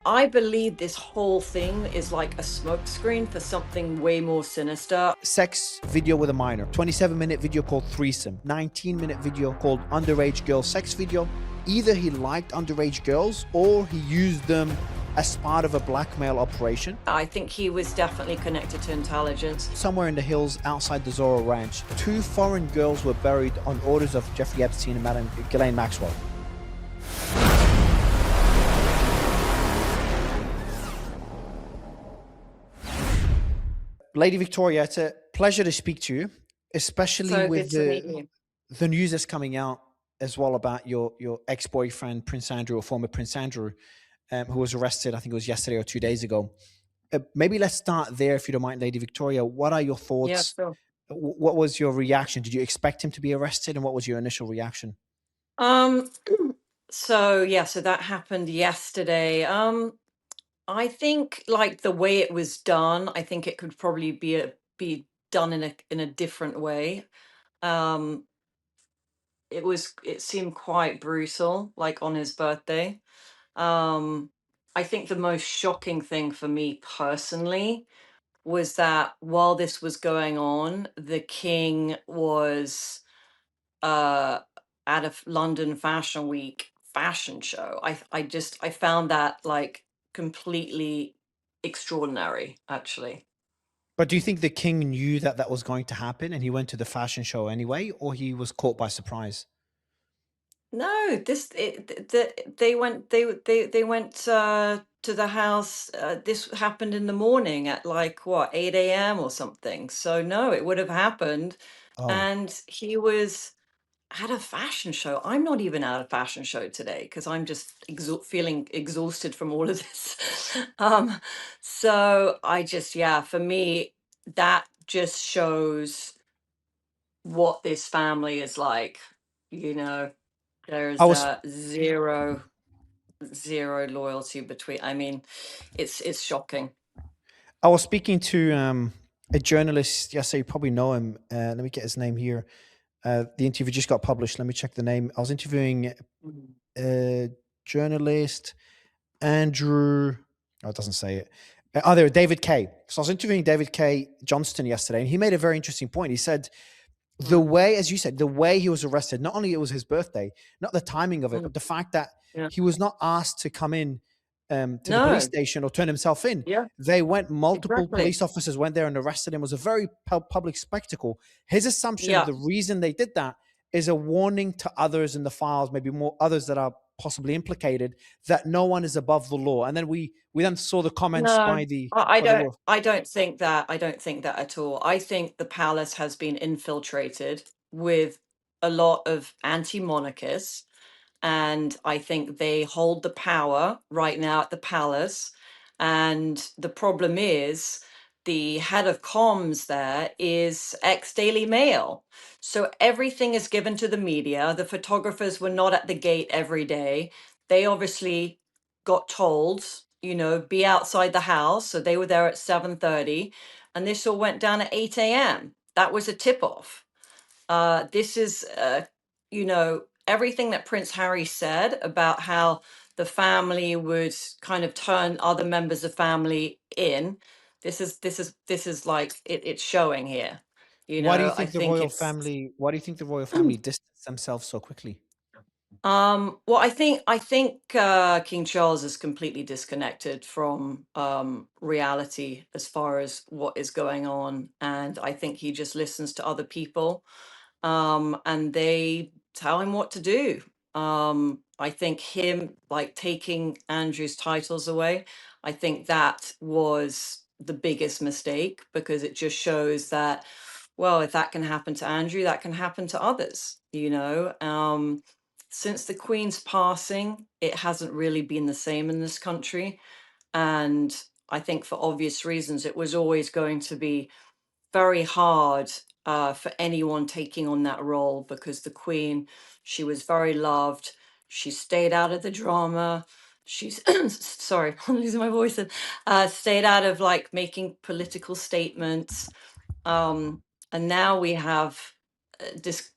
I believe this whole thing is like a smokescreen for something way more sinister. Sex video with a minor, 27-minute video called Threesome, 19-minute video called Underage Girl Sex Video. Either he liked underage girls or he used them as part of a blackmail operation. I think he was definitely connected to intelligence. Somewhere in the hills outside the Zorro ranch, 2 foreign girls were buried on orders of Jeffrey Epstein and Madame Ghislaine Maxwell. Lady Victoria, it's a pleasure to speak to you, especially So with good to meet you. the news that's coming out as well about your ex-boyfriend, Prince Andrew, or former Prince Andrew, who was arrested, I think it was yesterday or 2 days ago. Maybe let's start there, if you don't mind, Lady Victoria. What are your Yeah, thoughts? sure. What was your reaction? Did you expect him to be arrested, and what was your initial reaction? Um, so yeah, so that happened yesterday. I think like the way it was done, I think it could probably be done in a different way. Um, it seemed quite brutal, like on his birthday. Um, I think the most shocking thing for me personally was that while this was going on, the king was uh at a London Fashion Week fashion show. I found that like completely extraordinary, actually. But do you think the king knew that that was going to happen, and he went to the fashion show anyway, or he was caught by surprise? No, they went they went to the house. This happened in the morning at like what 8 a.m. or something. So no, it would have happened, Oh, and he was at a fashion show. I'm not even at a fashion show today because I'm just feeling exhausted from all of this. So I just, yeah, for me, that just shows what this family is like. You know, I there's was zero loyalty between. I mean, it's shocking. I was speaking to a journalist yesterday. You probably know him. Let me get his name here. The interview just got published. Let me check the name. I was interviewing Mhm. journalist Andrew. Oh, it doesn't say it. Oh, there, David Kay. So I was interviewing David Kay Johnston yesterday, and he made a very interesting point. He said the Mm, way, as you said, the way he was arrested, not only it was his birthday, not the timing of it, mm, but the fact that yeah. he was not asked to come in to the police No. station or turn himself in. Yeah. They went, multiple Exactly. police officers went there and arrested him. It was a very public spectacle. His assumption, Yeah. the reason they did that is a warning to others in the files, maybe more others that are possibly implicated, that no one is above the law. And then we then saw the comments No, by the I by the don't law. I don't think that. I don't think that at all. I think the palace has been infiltrated with a lot of anti-monarchists, and I think they hold the power right now at the palace. And the problem is the head of comms there is ex-Daily Mail. So everything is given to the media. The photographers were not at the gate every day. They obviously got told, be outside the house. So they were there at 7:30, and this all went down at 8 a.m. That was a tip-off. This is, everything that Prince Harry said about how the family would kind of turn other members of family in. This is like it's showing here. Why do you I think the think royal it's family? Why do you think the royal family distanced themselves so quickly? well, I think King Charles is completely disconnected from reality as far as what is going on, and I think he just listens to other people, and they tell him what to do. I think him like taking Andrew's titles away, I think that was the biggest mistake because it just shows that, well, if that can happen to Andrew, that can happen to others. Since the Queen's passing, it hasn't really been the same in this country. And I think for obvious reasons, it was always going to be very hard for anyone taking on that role because the Queen, she was very loved. She stayed out of the drama. She's sorry, I'm losing my voice. Stayed out of like making political statements. And now we have this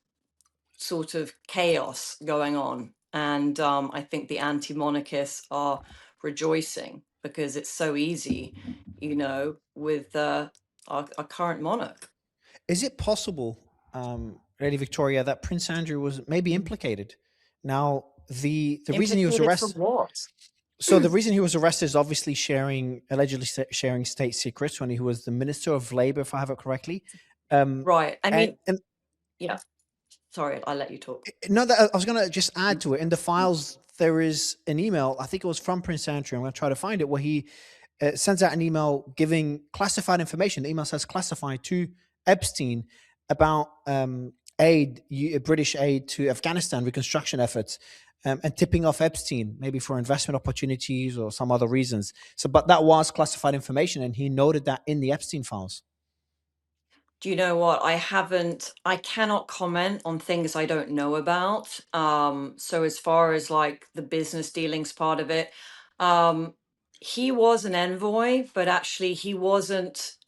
sort of chaos going on. And I think the anti monarchists are rejoicing because it's so easy, with our current monarch. Is it possible, Lady Victoria, that Prince Andrew was maybe Mm. implicated? Now, the reason he was Implicated for arrested. what? So the reason he was arrested is obviously allegedly sharing state secrets when he was the Minister of Labor, if I have it correctly. Right. I And mean, yeah. Sorry, I'll let you talk. no, that I was going to just add to it. In the files, there is an email. I think it was from Prince Andrew. I'm going to try to find it, where he sends out an email giving classified information. The email says classified to Epstein about British aid to Afghanistan reconstruction efforts, and tipping off Epstein maybe for investment opportunities or some other reasons. So, but that was classified information, and he noted that in the Epstein files. Do you know what? I cannot comment on things I don't know about. So as far as like the business dealings part of it, um, he was an envoy, but actually he wasn't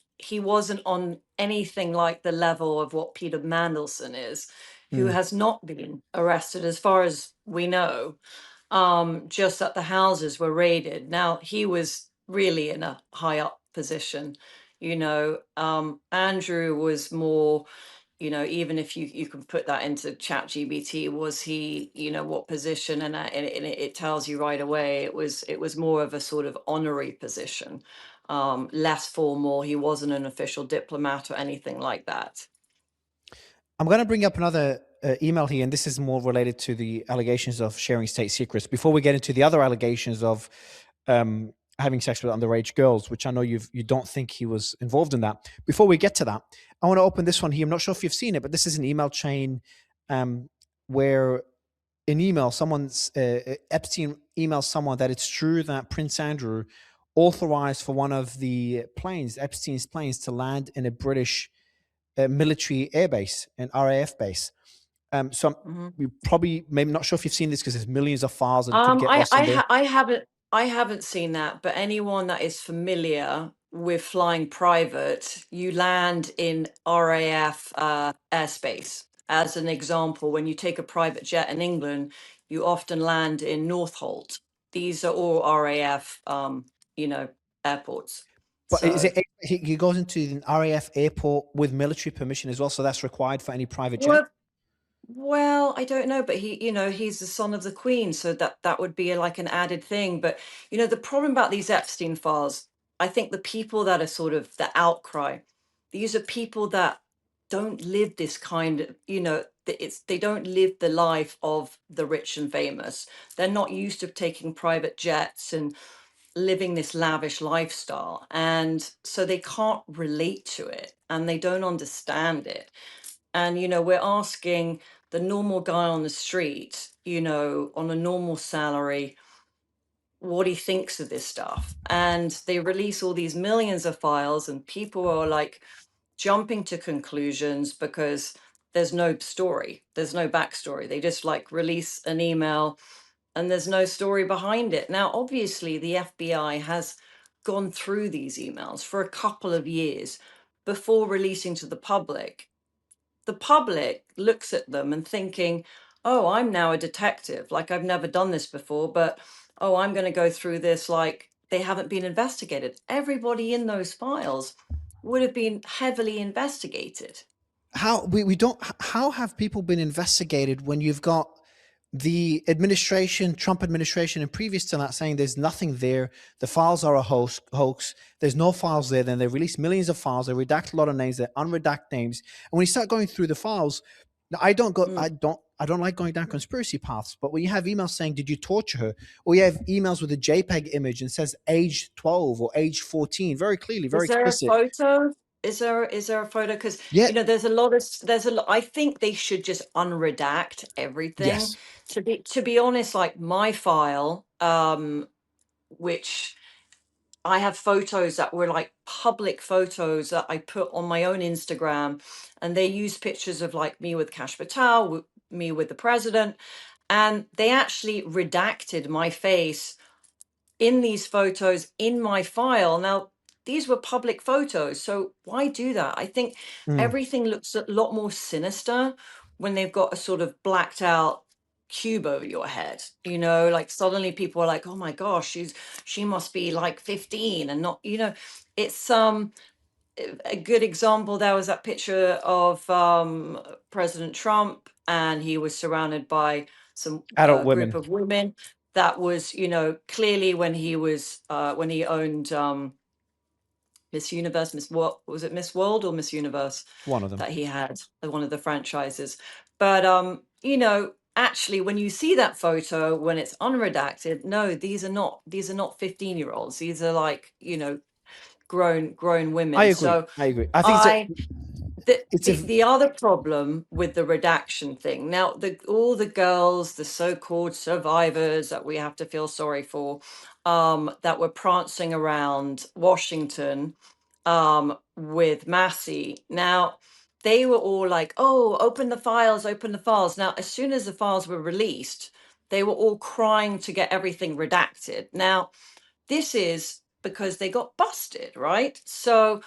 on anything like the level of what Peter Mandelson is, who Mm. has not been arrested as far as we know, just that the houses were raided. Now, he was really in a high up position. Andrew was more, even if you can put that into chat GBT, was he, what position? And it tells you right away, it was more of a sort of honorary position, less formal. He wasn't an official diplomat or anything like that. I'm going to bring up another email here, and this is more related to the allegations of sharing state secrets. Before we get into the other allegations of having sex with underage girls, which I know you don't think he was involved in that. Before we get to that, I want to open this one here. I'm not sure if you've seen it, but this is an email chain where in email, someone's Epstein emails someone that it's true that Prince Andrew authorized for one of the planes, Epstein's planes, to land in a British military airbase, an RAF base. So Mhm. you probably maybe not sure if you've seen this because there's millions of files and it could get I lost I in there. ha- I haven't seen that, but anyone that is familiar with flying private, you land in RAF airspace. As an example, when you take a private jet in England, you often land in Northolt. These are all RAF, airports. But is So, it he goes into an RAF airport with military permission as well? So that's required for any private jet. well, Well, I don't know, but he's the son of the Queen, so that would be like an added thing. But the problem about these Epstein files, I think the people that are sort of the outcry, these are people that don't live this kind of, they don't live the life of the rich and famous. They're not used to taking private jets and living this lavish lifestyle, and so they can't relate to it and they don't understand it. And we're asking the normal guy on the street, on a normal salary, what he thinks of this stuff. And they release all these millions of files and people are like jumping to conclusions because there's no story, there's no backstory. They just like release an email and there's no story behind it. Now obviously the FBI has gone through these emails for a couple of years before releasing to the public. The public looks at them and thinking, oh, I'm now a detective. Like, I've never done this before, but oh, I'm going to go through this like they haven't been investigated. Everybody in those files would have been heavily investigated. How we don't how have people been investigated when you've got the administration, Trump administration, and previous to that saying there's nothing there, the files are a hoax, there's no files there, then they release millions of files, they redact a lot of names, they unredact names. And when you start going through the files, now, Mm. I don't like going down conspiracy paths, but when you have emails saying, did you torture her? Or you have emails with a JPEG image and says age 12 or age 14, very clearly, very Is there a explicit. photo? Is there a photo? Because Yeah, I think they should just unredact everything. yes. To be honest, like my file, which I have photos that were like public photos that I put on my own Instagram, and they used pictures of like me with Cash Patel, me with the president, and they actually redacted my face in these photos in my file. Now, these were public photos, so why do that? I think Mm. everything looks a lot more sinister when they've got a sort of blacked out. cube over your head, you know, like suddenly people are like, oh my gosh, she must be like 15 and not, you know, it's a good example. There was that picture of President Trump, and he was surrounded by some Adult group women. of women. That was, you know, clearly when he was when he owned Miss Universe, Miss what was it, Miss World or Miss Universe, One of them. that he had one of the franchises. But you know, actually, when you see that photo when it's unredacted, no, these are not 15-year-olds. These are like, you know, grown I women. agree. So I agree. I think I the, it's the a the other problem with the redaction thing now, the all the girls, the so-called survivors that we have to feel sorry for, that were prancing around Washington with Massey. Now they were all like, oh, open the files, open the files. Now as soon as the files were released, they were all crying to get everything redacted. Now this is because they got busted, right? So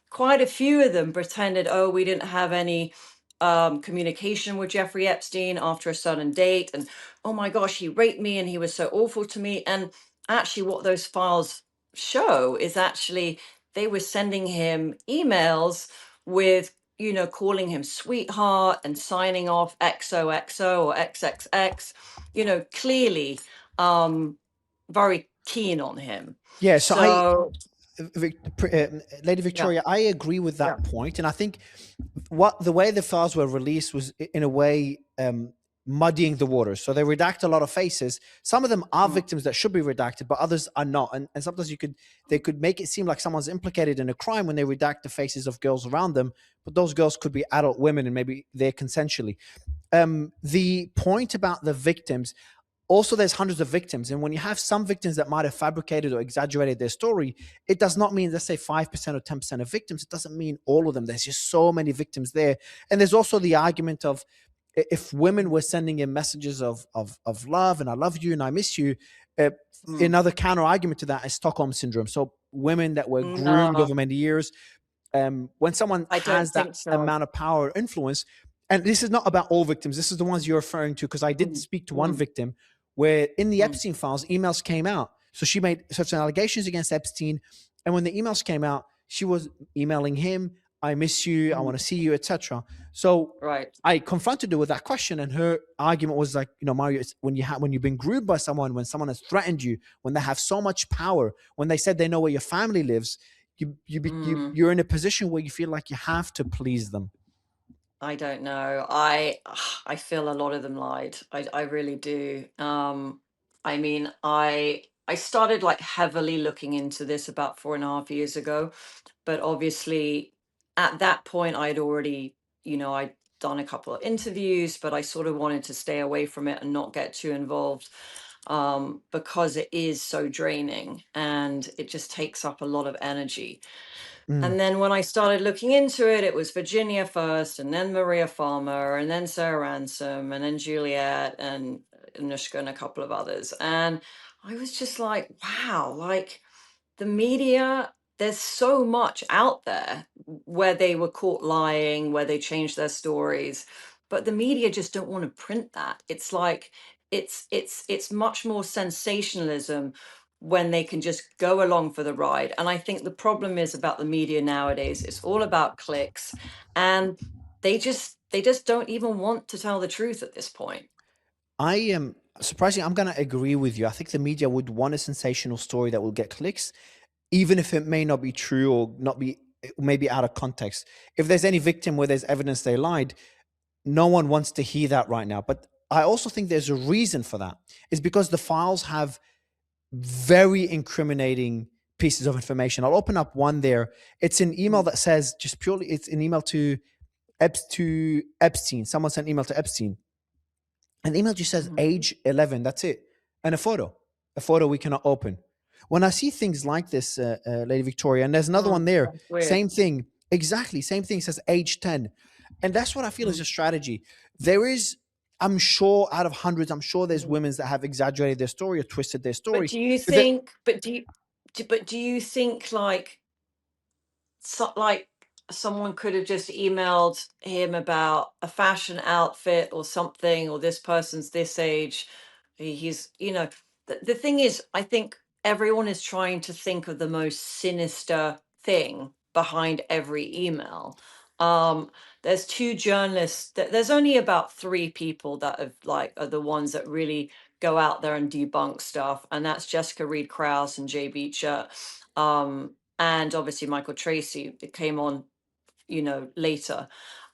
quite a few of them pretended, oh, we didn't have any communication with Jeffrey Epstein after a certain date. And oh my gosh, he raped me and he was so awful to me. And actually, what those files show is actually they were sending him emails with, you know, calling him sweetheart and signing off XOXO or XXX, you know, clearly very keen on him. yeah. So So, Lady yeah. Victoria, I agree with Yeah. that point, and I think what the way the files were released was in a way muddying the waters. So they redact a lot of faces. Some of them are Mm, victims that should be redacted, but others are not. And sometimes they could make it seem like someone's implicated in a crime when they redact the faces of girls around them, but those girls could be adult women and maybe they're consensually. The point about the victims, also there's hundreds of victims, and when you have some victims that might have fabricated or exaggerated their story, it does not mean, let's say, 5% or 10% of victims. It doesn't mean all of them. There's just so many victims there. And there's also the argument of, if women were sending in messages of love and I love you and I miss you, uh, mm. another counter argument to that is Stockholm syndrome. So women that were groomed No, over many years, when someone I don't has that think so. amount of power or influence, and this is not about all victims, this is the ones you're referring to, because I did Mm, speak to one mm, victim where in the mm, Epstein files, emails came out. So she made certain allegations against Epstein. And when the emails came out, she was emailing him, I miss you, I want mm. to see you, etc. So Right. I confronted her with that question, and her argument was like, you know, Mario, it's when you've been groomed by someone, when someone has threatened you, when they have so much power, when they said they know where your family lives, Mm, you're in a position where you feel like you have to please them. I don't know. I feel a lot of them lied. I really do. I mean, I started like heavily looking into this about 4.5 years ago, but obviously at that point I'd already, you know, I'd done a couple of interviews, but I sort of wanted to stay away from it and not get too involved, because it is so draining and it just takes up a lot of energy. Mm. And then when I started looking into it, it was Virginia first, and then Maria Farmer, and then Sarah Ransom, and then Juliet, and Anushka, and a couple of others. And I was just like, wow, like the media, there's so much out there where they were caught lying, where they changed their stories, but the media just don't want to print that. It's like it's much more sensationalism when they can just go along for the ride. And I think the problem is about the media nowadays, it's all about clicks, and they just don't even want to tell the truth at this point. I am surprisingly, I'm going to agree with you. I think the media would want a sensational story that will get clicks, even if it may not be true or not be maybe out of context. If there's any victim where there's evidence they lied, no one wants to hear that right now. But I also think there's a reason for that. It's because the files have very incriminating pieces of information. I'll open up one there. It's an email Mm, that says, just purely, it's an email to Epstein. Someone sent an email to Epstein. And the email just says mhm. age 11. That's it. And a photo we cannot open. When I see things like this, Lady Victoria, and there's another one there, That's weird. same thing, exactly, same thing, says age 10. And that's what I feel is Mm. a strategy. There is, I'm sure, out of hundreds, I'm sure there's Mm. women that have exaggerated their story or twisted their But story. do you But think, but do you think like, so, like, someone could have just emailed him about a fashion outfit or something, or this person's this age. He's, the thing is, I think everyone is trying to think of the most sinister thing behind every email. There's two journalists, there's only about three people that have like are the ones that really go out there and debunk stuff, and that's Jessica Reed Krause and Jay Beecher. And obviously Michael Tracy that came on, later.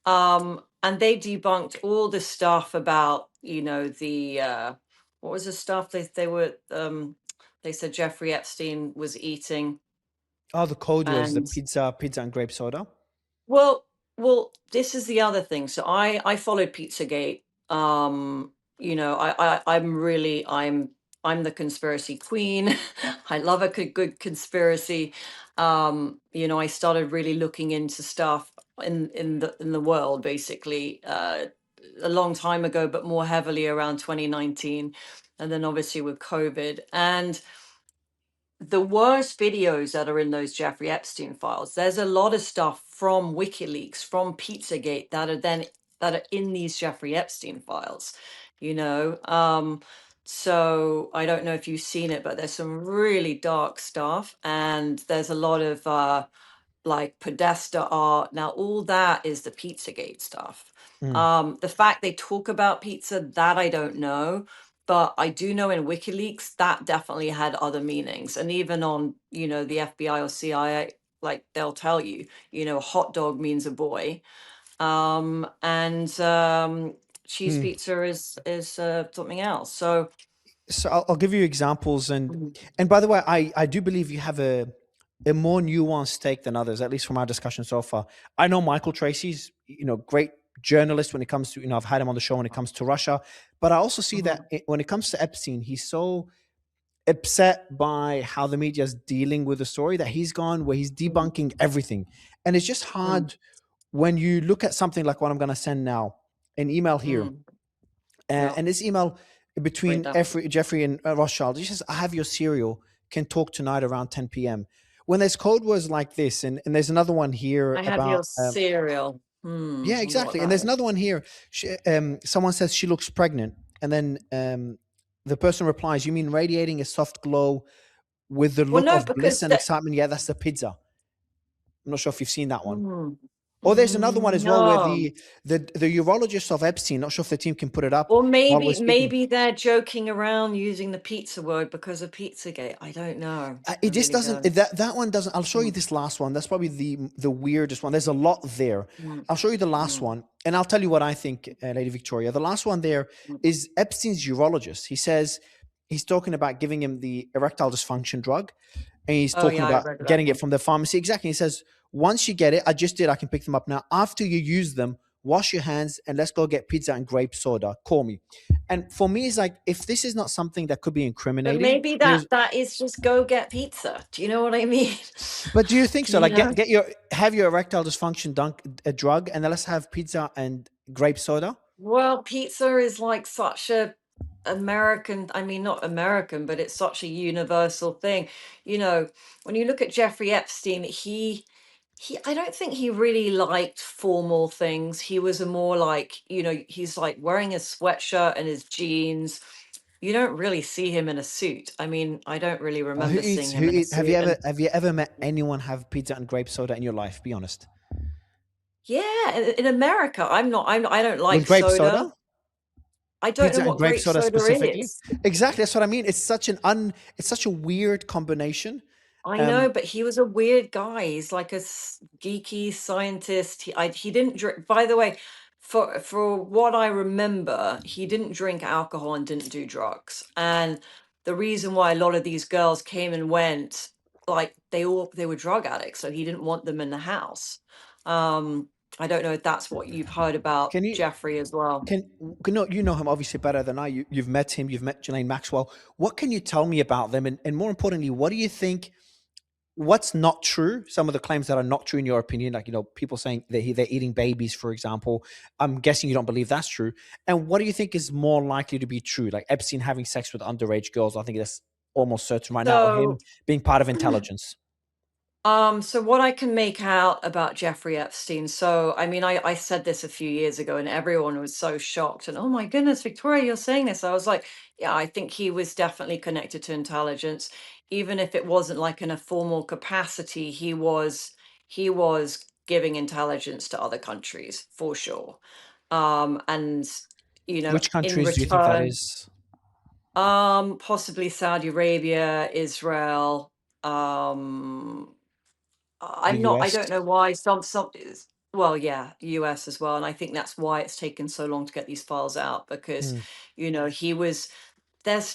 And they debunked all the stuff about, the what was the stuff they said Jeffrey Epstein was eating. Oh, the code was the And pizza and grape soda. well, this is the other thing. So I followed Pizzagate. I'm the conspiracy queen. I love a good conspiracy. I started really looking into stuff in the world basically a long time ago, but more heavily around 2019, and then obviously with COVID. And the worst videos that are in those Jeffrey Epstein files, there's a lot of stuff from WikiLeaks, from Pizzagate that are in these Jeffrey Epstein files, you know. So I don't know if you've seen it, but there's some really dark stuff, and there's a lot of like Podesta art. Now, all that is the Pizzagate stuff. Mm. The fact they talk about pizza, that I don't know. But I do know in WikiLeaks that definitely had other meanings. And even on, the FBI or CIA, like they'll tell you, hot dog means a boy. And cheese Mm. pizza is something else. So So I'll give you examples, and Mhm. by the way, I do believe you have a more nuanced take than others, at least from our discussion so far. I know Michael Tracy's, great journalist when it comes to, I've had him on the show when it comes to Russia, but I also see that Mhm. when it comes to Epstein, he's so upset by how the media is dealing with the story that he's gone where he's Mhm. debunking everything. And it's just Mhm. hard when you look at something like what I'm going to send now, an email here. Mhm. Yeah, And this email read between that. Jeffrey and Rothschild, he says, I have your cereal, can talk tonight around 10 p.m. When there's code words like this, and there's another one here I have about, your cereal. yeah, Wonder what exactly. And that there's is. another one here. Someone says she looks pregnant. And then the person replies, you mean radiating a soft glow with the Well, look no, of bliss because and excitement? Yeah, that's the pizza. I'm not sure if you've seen that one. mm, Or there's another one as well where no. the urologist of Epstein, not sure if the team can put it up Or while we're maybe speaking. maybe they're joking around using the pizza word because of Pizzagate. I don't know. I It just really doesn't. don't. That one doesn't. I'll show you Mm, this last one. That's probably the weirdest one. There's a lot there. mm, I'll show you the last mm, one, and I'll tell you what I think, Lady Victoria. The last one there mm. is Epstein's urologist. He says he's talking about giving him the erectile dysfunction drug, and he's Oh talking yeah, I about read that getting it one. from the pharmacy. Exactly. He says once you get it, I just did. I can pick them up now. After you use them, wash your hands and let's go get pizza and grape soda. Call me. And for me, it's like if this is not something that could be But incriminating, maybe there's. that is just go get pizza. Do you know what I mean? But do you think so? You Like, know? have your erectile dysfunction dunk a drug, and then let's have pizza and grape soda. Well, pizza is like such a American, I mean, not American, but it's such a universal thing. You know, when you look at Jeffrey Epstein, I don't think he really liked formal things. He was a more like, he's like wearing his sweatshirt and his jeans. You don't really see him in a suit. I mean, I don't really Who remember seeing eats? him in a Have suit. And you ever met anyone have pizza and grape soda in your life? Be honest. yeah, in America, I don't With like grape soda. soda, I don't know pizza and what grape grape soda soda specifically. is. Exactly. That's what I mean. It's such a weird combination. I know, Um, but he was a weird guy. He's like a geeky scientist. He didn't drink. By the way, for what I remember, he didn't drink alcohol and didn't do drugs. And the reason why a lot of these girls came and went, like they were drug addicts, so he didn't want them in the house. Um, I don't know if that's what you've heard about can you Jeffrey as well. can no, you know him obviously better than I. You've met him. You've met Jelaine Maxwell. What can you tell me about them? And more importantly, what do you think? What's not true? Some of the claims that are not true in your opinion, like people saying that they're eating babies, for example. I'm guessing you don't believe that's true. And what do you think is more likely to be true? Like Epstein having sex with underage girls, I think that's almost certain right now, or him So being part of intelligence. So what I can make out about Jeffrey Epstein, so I mean, I said this a few years ago and everyone was so shocked and, oh my goodness, Victoria, you're saying this. I was like, yeah, I think he was definitely connected to intelligence. Even if it wasn't like in a formal capacity, he was giving intelligence to other countries for sure. And Which in countries do you think that return, is? possibly Saudi Arabia, Israel, The I US? don't know why well, yeah, US as well. And I think that's why it's taken so long to get these files out because, Hmm. he was, there's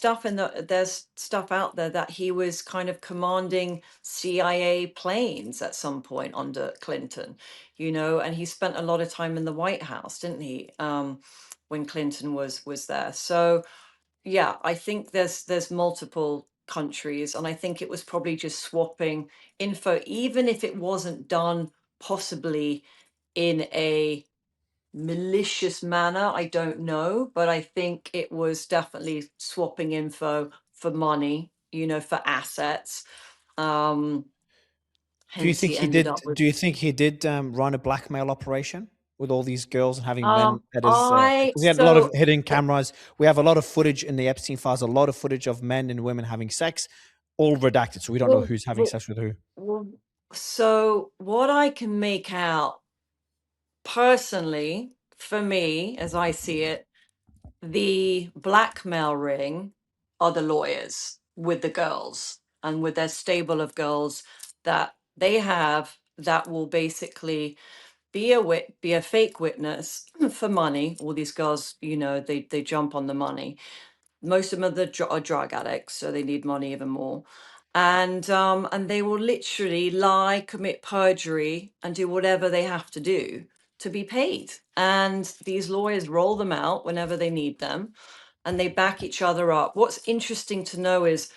stuff out there that he was kind of commanding CIA planes at some point under Clinton, and he spent a lot of time in the White House, didn't he? When Clinton was there. So, yeah, I think there's multiple countries, and I think it was probably just swapping info, even if it wasn't done possibly in a malicious manner. I don't know, but I think it was definitely swapping info for money, for assets. Um, Do you hence think he he ended did? up with. Do you think he did run a blackmail operation with all these girls and having men at his? I Because he had a lot of so hidden what cameras. We have a lot of footage in the Epstein files. A lot of footage of men and women having sex, all redacted, so we don't know well, who's having well, sex with who. well, so what I can make out personally, for me, as I see it, the blackmail ring are the lawyers with the girls and with their stable of girls that they have that will basically be a fake witness for money. All these girls, they jump on the money. Most of them are drug addicts, so they need money even more. And they will literally lie, commit perjury, and do whatever they have to do to be paid. And these lawyers roll them out whenever they need them, and they back each other up. What's interesting to know is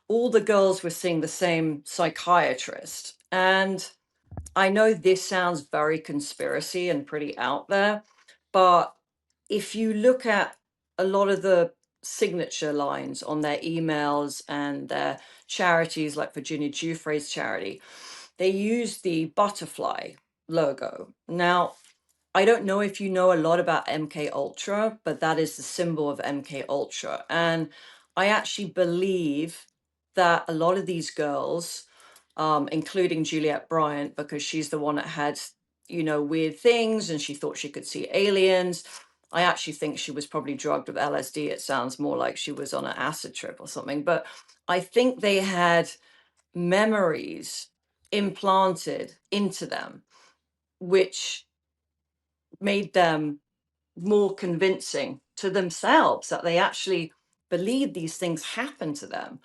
all the girls were seeing the same psychiatrist. And I know this sounds very conspiracy and pretty out there, but if you look at a lot of the signature lines on their emails and their charities, like Virginia Giuffre's charity, they use the butterfly logo. Now, I don't know if you know a lot about MK Ultra, but that is the symbol of MK Ultra. And I actually believe that a lot of these girls, including Juliet Bryant, because she's the one that had, weird things and she thought she could see aliens. I actually think she was probably drugged with LSD. It sounds more like she was on an acid trip or something. But I think they had memories implanted into them, which made them more convincing to themselves that they actually believe these things happen to them.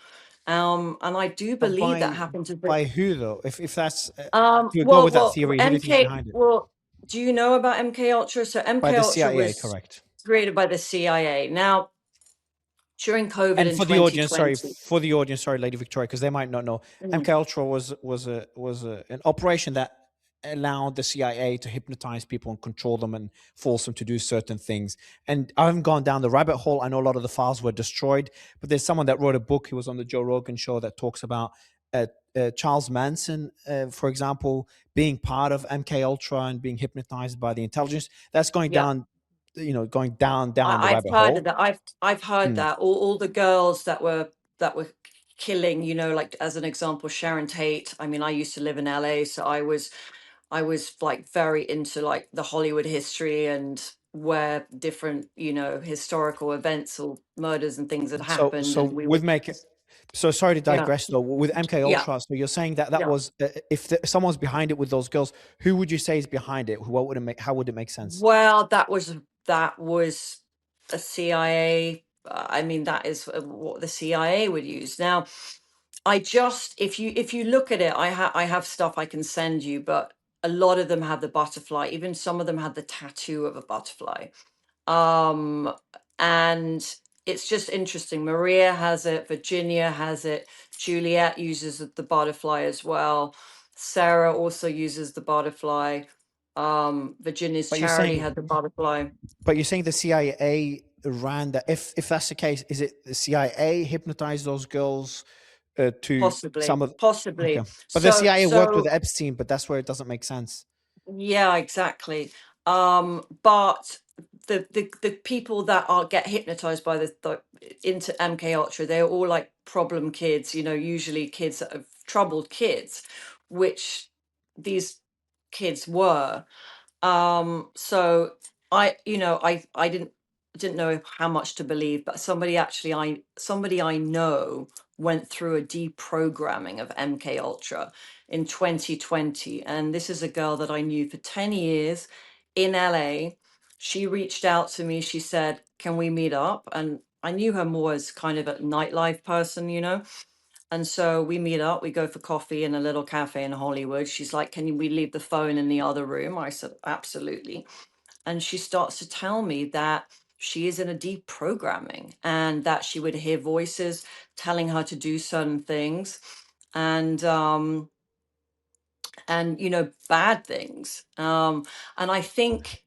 And I do But believe that happened to the by who though? If that's if you go well with that well theory, who do you think's MK behind it? well do you know about MK Ultra? So By MK the Ultra CIA, was correct? created by the CIA. Now, during COVID And in for the audience, sorry, 2020. Lady Victoria, because they might not know, MK Mm, Ultra was an operation that allowed the CIA to hypnotize people and control them and force them to do certain things. And I haven't gone down the rabbit hole. I know a lot of the files were destroyed, but there's someone that wrote a book. He was on the Joe Rogan show that talks about Charles Manson, for example, being part of MK Ultra and being hypnotized by the intelligence. That's going yeah. down, going down the I've rabbit heard of hole. that. I've heard Hmm. that. All the girls that were killing, like as an example, Sharon Tate. I mean, I used to live in LA, so I was like very into like the Hollywood history and where different, historical events or murders and things had So, happened, so and we would. with make so sorry to Yeah, digress though. With MK yeah, Ultra, so you're saying that that yeah. was if someone's behind it with those girls, who would you say is behind it? What would it make? How would it make sense? Well, that was a CIA. I mean, that is what the CIA would use. Now, I just if you look at it, I have stuff I can send you, but a lot of them have the butterfly. Even some of them had the tattoo of a butterfly. Um, and it's just interesting. Maria has it, Virginia has it, Juliet uses the butterfly as well. Sarah also uses the butterfly. Virginia's But you're charity saying, had the butterfly. the CIA ran that. If that's the case, is it the CIA hypnotized those girls to some Possibly, of. Okay, possibly. but the So, CIA worked with so Epstein, but that's where it doesn't make sense. yeah, exactly. But the people that are get hypnotized by the into MK Ultra, they're all like problem kids, you know, usually kids that have troubled kids, which these kids were. So I didn't know how much to believe, but somebody I know went through a deprogramming of MK Ultra in 2020, and this is a girl that I knew for 10 years in LA. She reached out to me. She said, "Can we meet up?" And I knew her more as kind of a nightlife person, you know. And so we meet up, we go for coffee in a little cafe in Hollywood. She's like, we leave the phone in the other room?" I said, "Absolutely." And she starts to tell me that she is in a deep programming and that she would hear voices telling her to do certain things and bad things. And I think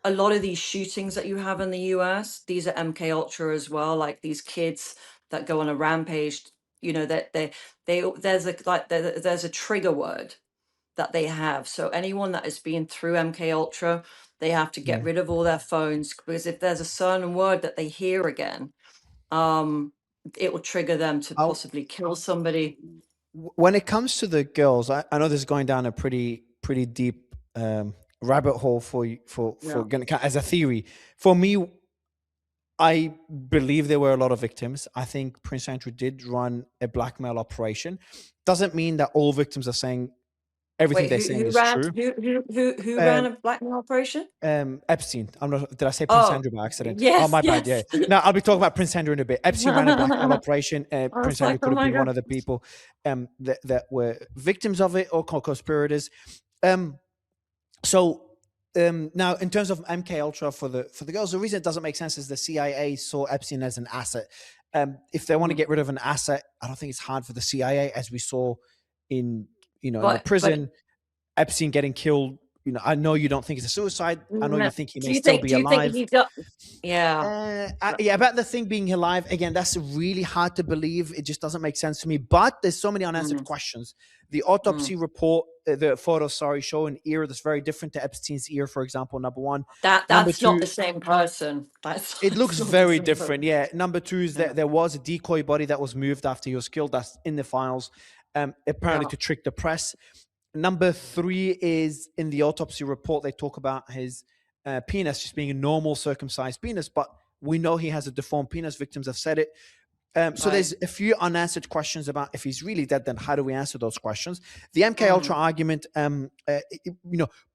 a lot of these shootings that you have in the US, these are MK Ultra as well, like these kids that go on a rampage, that there's a trigger word that they have. So anyone that has been through MK Ultra, they have to get Yeah. rid of all their phones, because if there's a certain word that they hear again, um, it will trigger them to I'll, possibly kill somebody. when it comes to the girls, I know this is going down a pretty deep rabbit hole for you Yeah. as a theory. For me, I believe there were a lot of victims. I think Prince Andrew did run a blackmail operation. Doesn't mean that all victims are saying everything Wait, they're who saying who is ran true. who ran Um, a blackmail operation? Epstein. I'm not. Did I say Prince Oh, Andrew by accident? Oh, yes, my bad. Yeah. yes. No, I'll be talking about Prince Andrew in a bit. Epstein ran a blackmail I operation. was Prince like, Andrew oh could have my been one god. of the people that were victims of it or co-conspirators. Um, so now, in terms of MK Ultra for the girls, the reason it doesn't make sense is the CIA saw Epstein as an asset. If they want to Mm. get rid of an asset, I don't think it's hard for the CIA, as we saw in in the But prison. Epstein getting killed. I know you don't think it's a suicide. I know you think he may do you still think be do you think alive. he got? Yeah. Yeah, about the thing being alive again, that's really hard to believe. It just doesn't make sense to me. But there's so many unanswered Mm, questions. The mm. autopsy report, the photos, sorry, show an ear that's very different to Epstein's ear, for example. Number one. Number That's not two, the same person. That's it looks it's not the very same different. person. Yeah. Number two is Yeah. that there was a decoy body that was moved after he was killed. That's in the files, apparently Yeah. to trick the press. Number three is in the autopsy report, they talk about his penis just being a normal circumcised penis, but we know he has a deformed penis. Victims have said it. So Right. there's a few unanswered questions about if he's really dead. Then how do we answer those questions? The MK Ultra Mm, argument,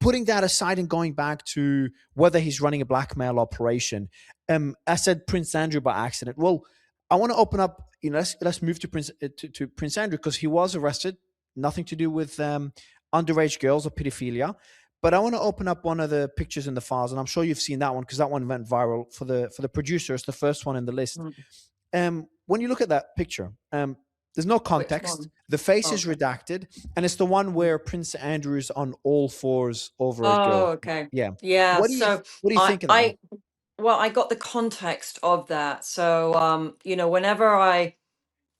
putting that aside and going back to whether he's running a blackmail operation. I said Prince Andrew by accident. Well, I want to open up. Let's move to Prince Andrew because he was arrested. Nothing to do with underage girls or pedophilia. But I want to open up one of the pictures in the files, and I'm sure you've seen that one because that one went viral for the producers. The first one in the list. mm. When you look at that picture, there's no Which context. one? The face is Okay. redacted, and it's the one Mm. where Prince Andrew is on all fours over a Oh, girl. okay. Yeah. Yeah. What do you So What do you I think of that one? I well, I got the context of that. So whenever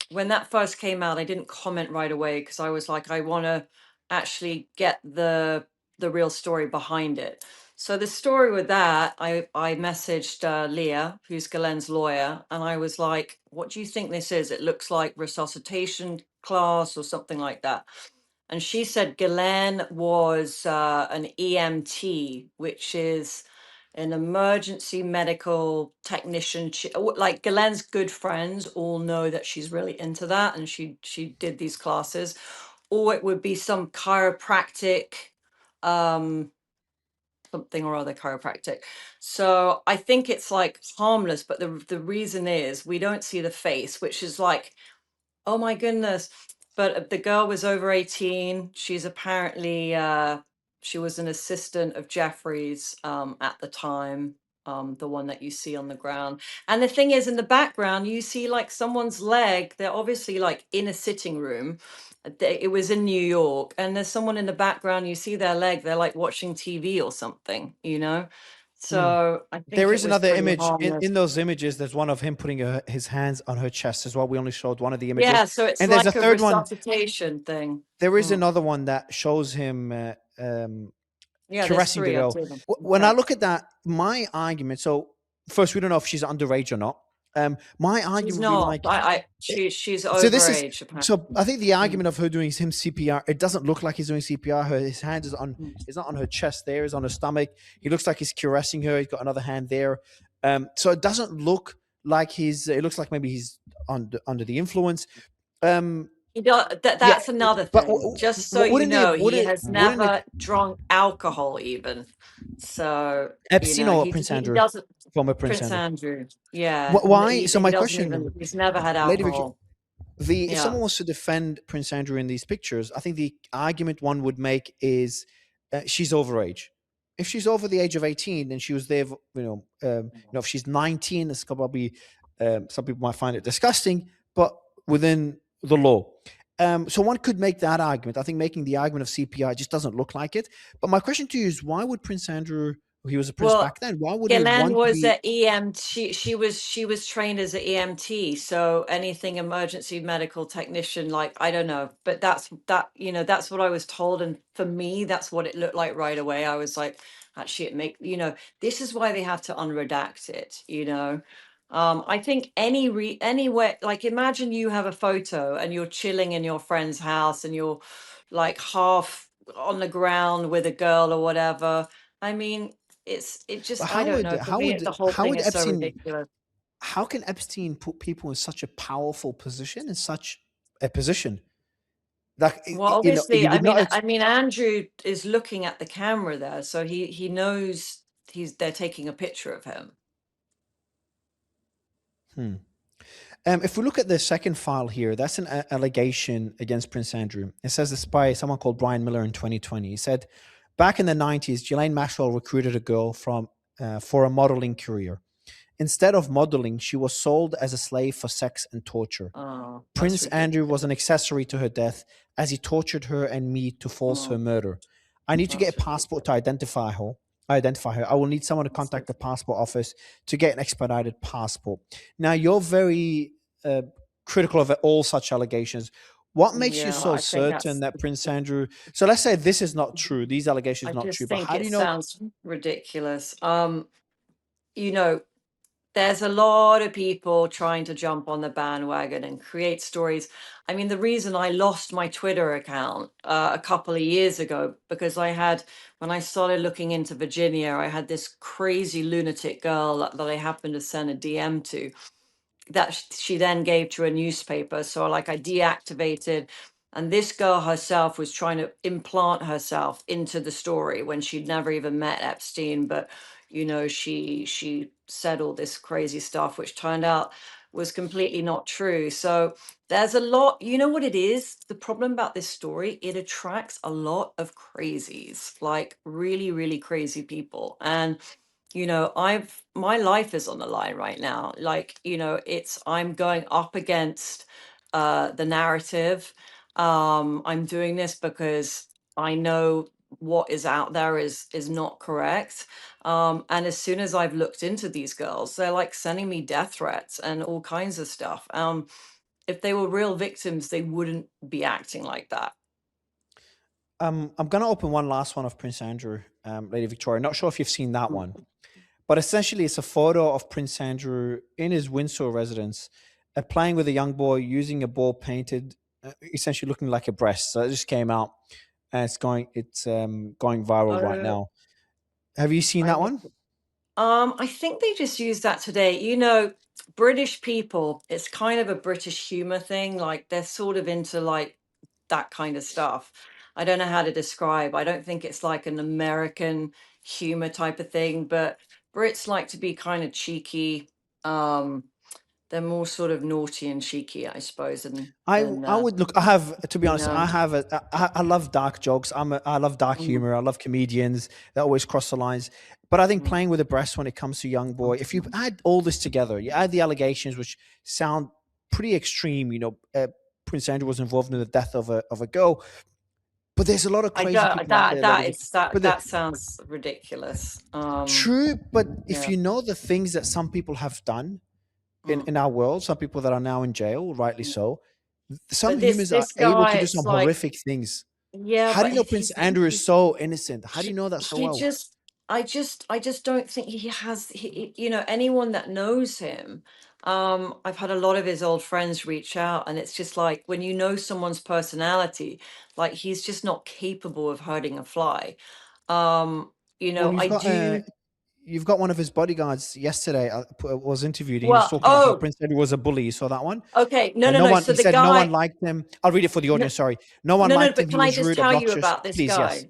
when that first came out, I didn't comment right away because I was like, I want to actually get the real story behind it. So the story with that, I messaged Leah, who's Galen's lawyer, and I was like, "What do you think this is? It looks like resuscitation class or something like that." And she said Galen was an EMT, which is an emergency medical technician. Like Galen's good friends all know that she's really into that, and she did these classes. Or it would be some chiropractic, um, something or other chiropractic. So I think it's like harmless, but the reason is we don't see the face, which is like, oh my goodness. But the girl was over 18. She's apparently she was an assistant of Jeffrey's at the time, the one that you see on the ground. And the thing is, in the background, you see like someone's leg. They're obviously like in a sitting room. It was in New York, and there's someone in the background. You see their leg. They're like watching TV or something, you know. Mm. So I think There it is was another pretty image harmless. in those images. There's one of him putting his hands on her chest as well. We only showed one of the images, Yeah, so it's and there's a like a third one. resuscitation thing. There is Mm. another one that shows him Yeah, there's caressing the 3. I girl. see them. When I Yeah. look at that, my argument. So first, we don't know if she's underage or not. My She's argument would be not. like, She's so this is overage, so. apparently. I think the Mm, argument of her doing him CPR, it doesn't look like he's doing CPR. His hand is on, mm. it's not on her chest. There is on her stomach. He looks like he's caressing her. He's got another hand there. So it doesn't look like he's. It looks like maybe he's under the influence. Um, yeah, That's another but thing. Just so you wouldn't know, it? he has Wouldn't it? never drunk alcohol even. So, Epstein or he Prince Andrew, doesn't. former Prince Prince Andrew. Andrew. Yeah. Why? So He my doesn't even, question, he's never had Lady Victoria, alcohol. the if Yeah. someone wants to defend Prince Andrew in these pictures, I think the argument one would make is she's overage. If she's over the age of 18 and she was there, if she's 19, it's probably some people might find it disgusting, but within the law. So one could make that argument. I think making the argument of CPI just doesn't look like it. But my question to you is, why would Prince Andrew, he was a prince Well, back then, why would he Ghislaine want to was be? a EMT. She was trained as an EMT. So anything emergency medical technician, like I don't know, but that's what I was told. And for me, that's what it looked like right away. I was like, actually, this is why they have to unredact it. I think anywhere, like imagine you have a photo and you're chilling in your friend's house and you're like half on the ground with a girl or whatever. I mean, it But just, I don't know. For me, the whole how thing would is so Epstein, ridiculous. how can Epstein put people in such a powerful position, in such a position? Like, Well, you obviously, I would mean, not. I mean, Andrew is looking at the camera there, so he knows they're taking a picture of him. Hmm. If we look at the second file here, that's an allegation against Prince Andrew. It says this by someone called Brian Miller in 2020. He said, back in the 90s, Ghislaine Maxwell recruited a girl for a modeling career. Instead of modeling, she was sold as a slave for sex and torture. Oh, that's Prince Andrew was ridiculous. an accessory to her death as he tortured her and me to force her Oh, murder. I need to get that's a passport to ridiculous. identify her. I will need someone to contact the passport office to get an expedited passport. Now, you're very uh, critical of all such allegations. What makes you Yeah, so I think certain that's. that Prince Andrew? So let's say this is not true. These allegations I are not just true. But think how do it you know? sounds ridiculous. You know, there's a lot of people trying to jump on the bandwagon and create stories. I mean, the reason I lost my Twitter account a couple of years ago, because when I started looking into Virginia, I had this crazy lunatic girl that I happened to send a DM to that she then gave to a newspaper. So like I deactivated, and this girl herself was trying to implant herself into the story when she'd never even met Epstein. But she said all this crazy stuff, which turned out was completely not true. So there's a lot. You know what it is? The problem about this story, it attracts a lot of crazies, like really, really crazy people. And my life is on the line right now. Like, I'm going up against the narrative. I'm doing this because I know what is out there is not correct. And as soon as I've looked into these girls, they're like sending me death threats and all kinds of stuff. If they were real victims, they wouldn't be acting like that. I'm going to open one last one of Prince Andrew, Lady Victoria. Not sure if you've seen that one. But essentially, it's a photo of Prince Andrew in his Windsor residence, playing with a young boy using a ball painted, essentially looking like a breast. So it just came out, and it's going viral right Uh, now. Have you seen I that don't. one? I think they just use that today. British people, it's kind of a British humor thing. Like they're sort of into like that kind of stuff. I don't know how to describe. I don't think it's like an American humor type of thing, but Brits like to be kind of cheeky. Um, they're more sort of naughty and cheeky, I suppose, and than I would look. I have to be you honest. know. I love dark jokes. I love dark Mm, humor. I love comedians that always cross the lines. But I think mm, playing with a breast when it comes to young boy, if you mm. add all this together, you add the allegations which sound pretty extreme. Prince Andrew was involved in the death of a girl. But there's a lot of I crazy don't people out there that we need to. But that sounds ridiculous. true, but if Yeah. you know the things that some people have done Mm, in our world, some people that are now in jail, rightly mm. so, some But humans are this able to guy, do it's some like, horrific things. yeah, How do but you know Prince Andrew is so innocent? How do you know that so he well? just I just don't think he has you know, anyone that knows him. I've had a lot of his old friends reach out, and it's just like when you know someone's personality, like he's just not capable of hurting a fly. You Well, know, I do. you've got one of his bodyguards yesterday was interviewed, and he was Well, talking about how oh, Prince Andrew was a bully. You saw that one? okay, no, And no, no no. one, So he the said no one guy, liked him. I'll read it for the no, audience. Sorry, no one no, no. liked But him. He can I was just rude, tell you obnoxious. about this Please, yes, guy?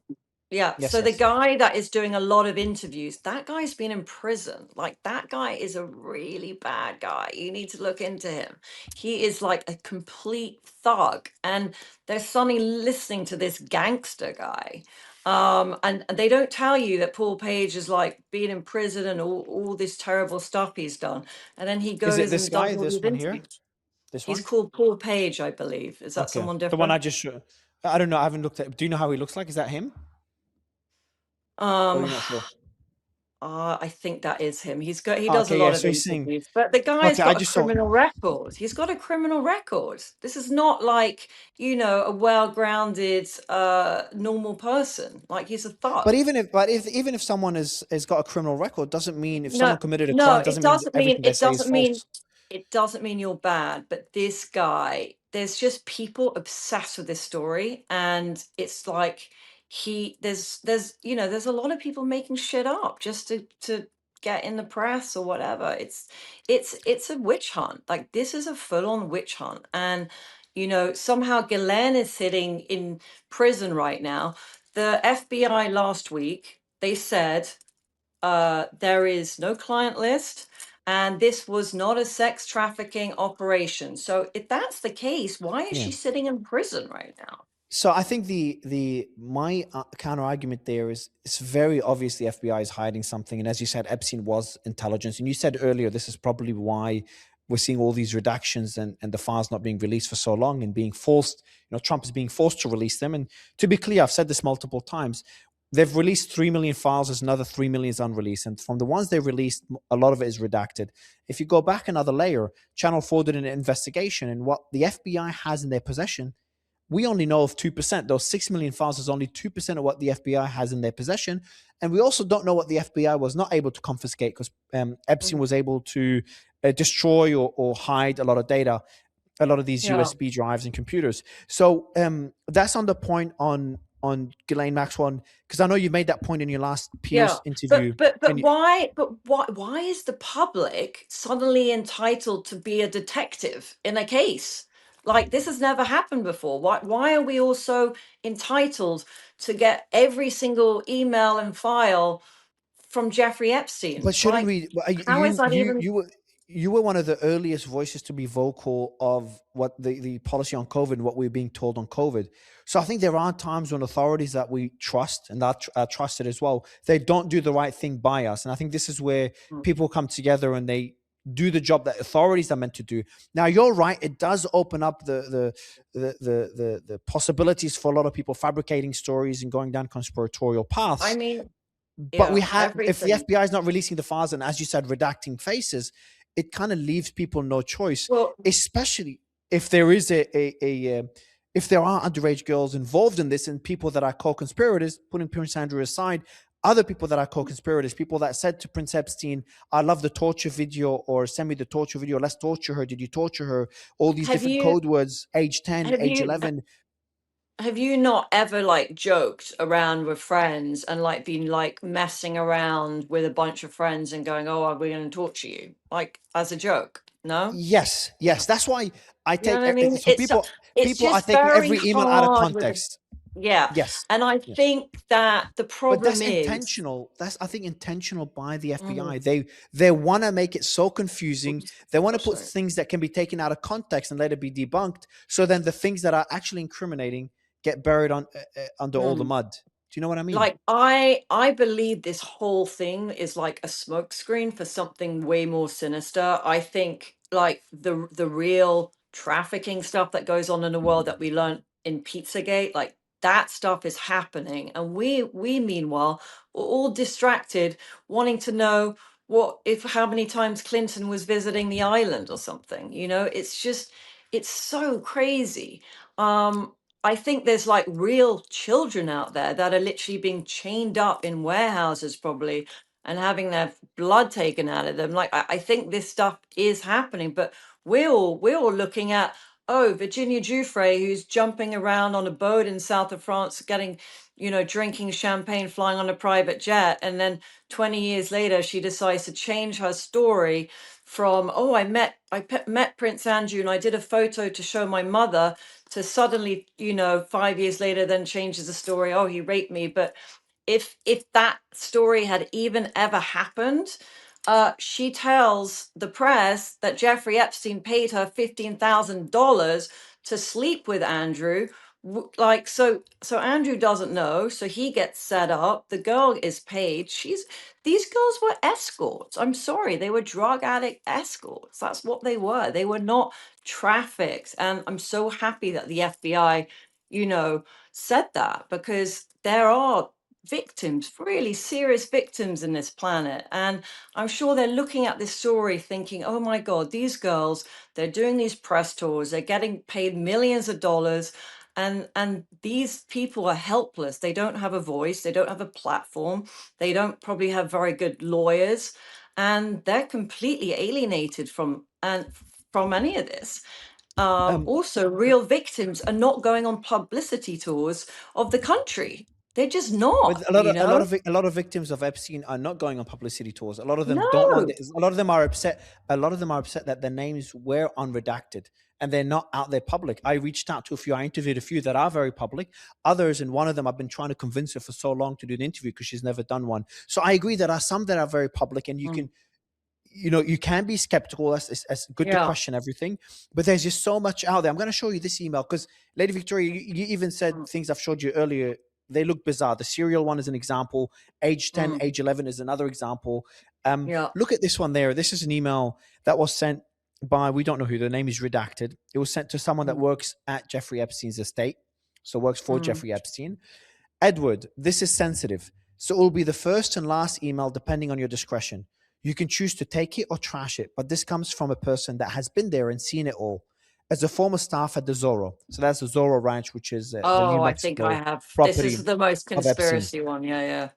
Yeah, yes, so the yes. guy that is doing a lot of interviews, that guy's been in prison. Like that guy is a really bad guy. You need to look into him. He is like a complete thug, and they're suddenly listening to this gangster guy. And they don't tell you that Paul Page is like being in prison and all this terrible stuff he's done. And then he Is it goes this and does guy? all This these one here? interviews. This He's one? called Paul Page, I believe. Is that Okay, someone the one I different? just. I don't know. I haven't looked at. Do you know how he looks like? Is that him, or Um, you're not sure? I think that is him. He does a Okay, yeah. lot of So he's saying. interviews, but the guy's Okay, I got a just saw. criminal record. He's got a criminal record. This is not like, you know, a well-grounded, normal person. Like he's a But thug. even if someone has got a criminal record, doesn't mean if No, someone committed a no, crime doesn't mean everything they say is false. it doesn't mean you're bad, but this guy, there's just people obsessed with this story, and it's like there's you know, there's a lot of people making shit up just to get in the press or whatever. It's a witch hunt. Like this is a full-on witch hunt. And you know, somehow Ghislaine is sitting in prison right now. The FBI last week, they said there is no client list, and this was not a sex trafficking operation. So if that's the case, why is Yeah. she sitting in prison right now? So I think the my counter argument there is it's very obvious the FBI is hiding something, and as you said, Epstein was intelligence, and you said earlier this is probably why we're seeing all these redactions and the files not being released for so long and being forced. Trump is being forced to release them. And to be clear, I've said this multiple times. They've released 3 million files. There's another 3 million is unreleased, and from the ones they released, a lot of it is redacted. If you go back another layer, Channel 4 did an investigation, and what the FBI has in their possession we only know of 2%. Those 6 million files is only 2% of what the FBI has in their possession. And we also don't know what the FBI was not able to confiscate because Epstein Mm. was able to destroy or hide a lot of data, a lot of these Yeah, USB drives and computers. So that's on the point on Ghislaine Maxwell, because I know you made that point in your last yeah. Piers interview. And Why is the public suddenly entitled to be a detective in a case? Like this has never happened before. Why are we all so entitled to get every single email and file from Jeffrey Epstein? But shouldn't Like, we? how is that even? You were one of the earliest voices to be vocal of what the policy on COVID and what we're being told on COVID. So I think there are times when authorities that we trust and that are trusted as well, they don't do the right thing by us. And I think this is where Mm. people come together and they do the job that authorities are meant to do. Now you're right; it does open up the possibilities for a lot of people fabricating stories and going down conspiratorial I paths. mean, But we yeah, have, if the everything. FBI is not releasing the files and, as you said, redacting faces, it kind of leaves people no choice, Well, especially if there is if there are underage girls involved in this and people that are co-conspirators, putting Prince Andrew aside, other people that are co-conspirators, people that said to Prince Epstein, I love the torture video, or send me the torture video, let's torture her, did you torture her? All these have different you code words, age 10, have age you 11. have you not ever like joked around with friends and like been like messing around with a bunch of friends and going, "Oh, we're going to torture you," like as a joke? No, Yes, yes. That's why I you know take, what I mean. so It's people are just taking very every email out of hard with a context. yeah, Yes. and I Yes. think that the But problem that's is. intentional. That's, I think, intentional by the Mm, FBI. They want to make it so confusing. oops, They want to put sorry. things that can be taken out of context and let it be debunked. So then the things that are actually incriminating get buried under all the Mm. mud. Do you know what I mean? Like I believe this whole thing is like a smokescreen for something way more sinister. I think like the real trafficking stuff that goes on in the world that we learned in Pizzagate, like that stuff is happening, and we meanwhile are all distracted, wanting to know what if how many times Clinton was visiting the island or something. It's just it's so crazy. Um, I think there's like real children out there that are literally being chained up in warehouses, probably, and having their blood taken out of them. Like I think this stuff is happening, but we're all looking at, oh, Virginia Giuffre, who's jumping around on a boat in south of France, getting, drinking champagne, flying on a private jet, and then 20 years later, she decides to change her story from, oh, met Prince Andrew and I did a photo to show my mother, to suddenly, 5 years later, then changes the story, oh, he raped me. But if that story had even ever happened, she tells the press that Jeffrey Epstein paid her $15,000 to sleep with Andrew. Like, so Andrew doesn't know, so he gets set up. The girl is paid. These girls were escorts. I'm sorry, they were drug addict escorts. That's what they were. They were not trafficked. And I'm so happy that the FBI, said that, because there are victims, really serious victims in this planet. And I'm sure they're looking at this story thinking, oh my God, these girls, they're doing these press tours, they're getting paid millions of dollars. And these people are helpless. They don't have a voice, they don't have a platform, they don't probably have very good lawyers, and they're completely alienated from any of this. Um, Also, real victims are not going on publicity tours of the country. They're just But not, a lot of a lot of a lot of victims of Epstein are not going on publicity tours. A lot of them don't want. No. A lot of them are upset. A lot of them are upset that their names were unredacted and they're not out there public. I reached out to a few. I interviewed a few that are very public. Others, and one of them, I've been trying to convince her for so long to do an interview because she's never done one. So I agree there are some that are very public, and Mm. you can be skeptical. That's good to Yeah. question everything, but there's just so much out there. I'm going to show you this email because Lady Victoria, you even said Mm. things I've showed you earlier. They look bizarre. The serial one is an example. Age 10, Mm. age 11 is another example. Yeah. Look at this one there. This is an email that was sent by, we don't know who, the name is redacted. It was sent to someone that Mm. works at Jeffrey Epstein's estate, so works for Mm. Jeffrey Epstein. Edward, this is sensitive, so it will be the first and last email depending on your discretion. You can choose to take it or trash it, but this comes from a person that has been there and seen it all. As a former staff at the Zorro, so that's the Zorro Ranch, which is the New Oh, I think I Mexico have. This is property the most of Epstein. conspiracy one. Yeah, yeah.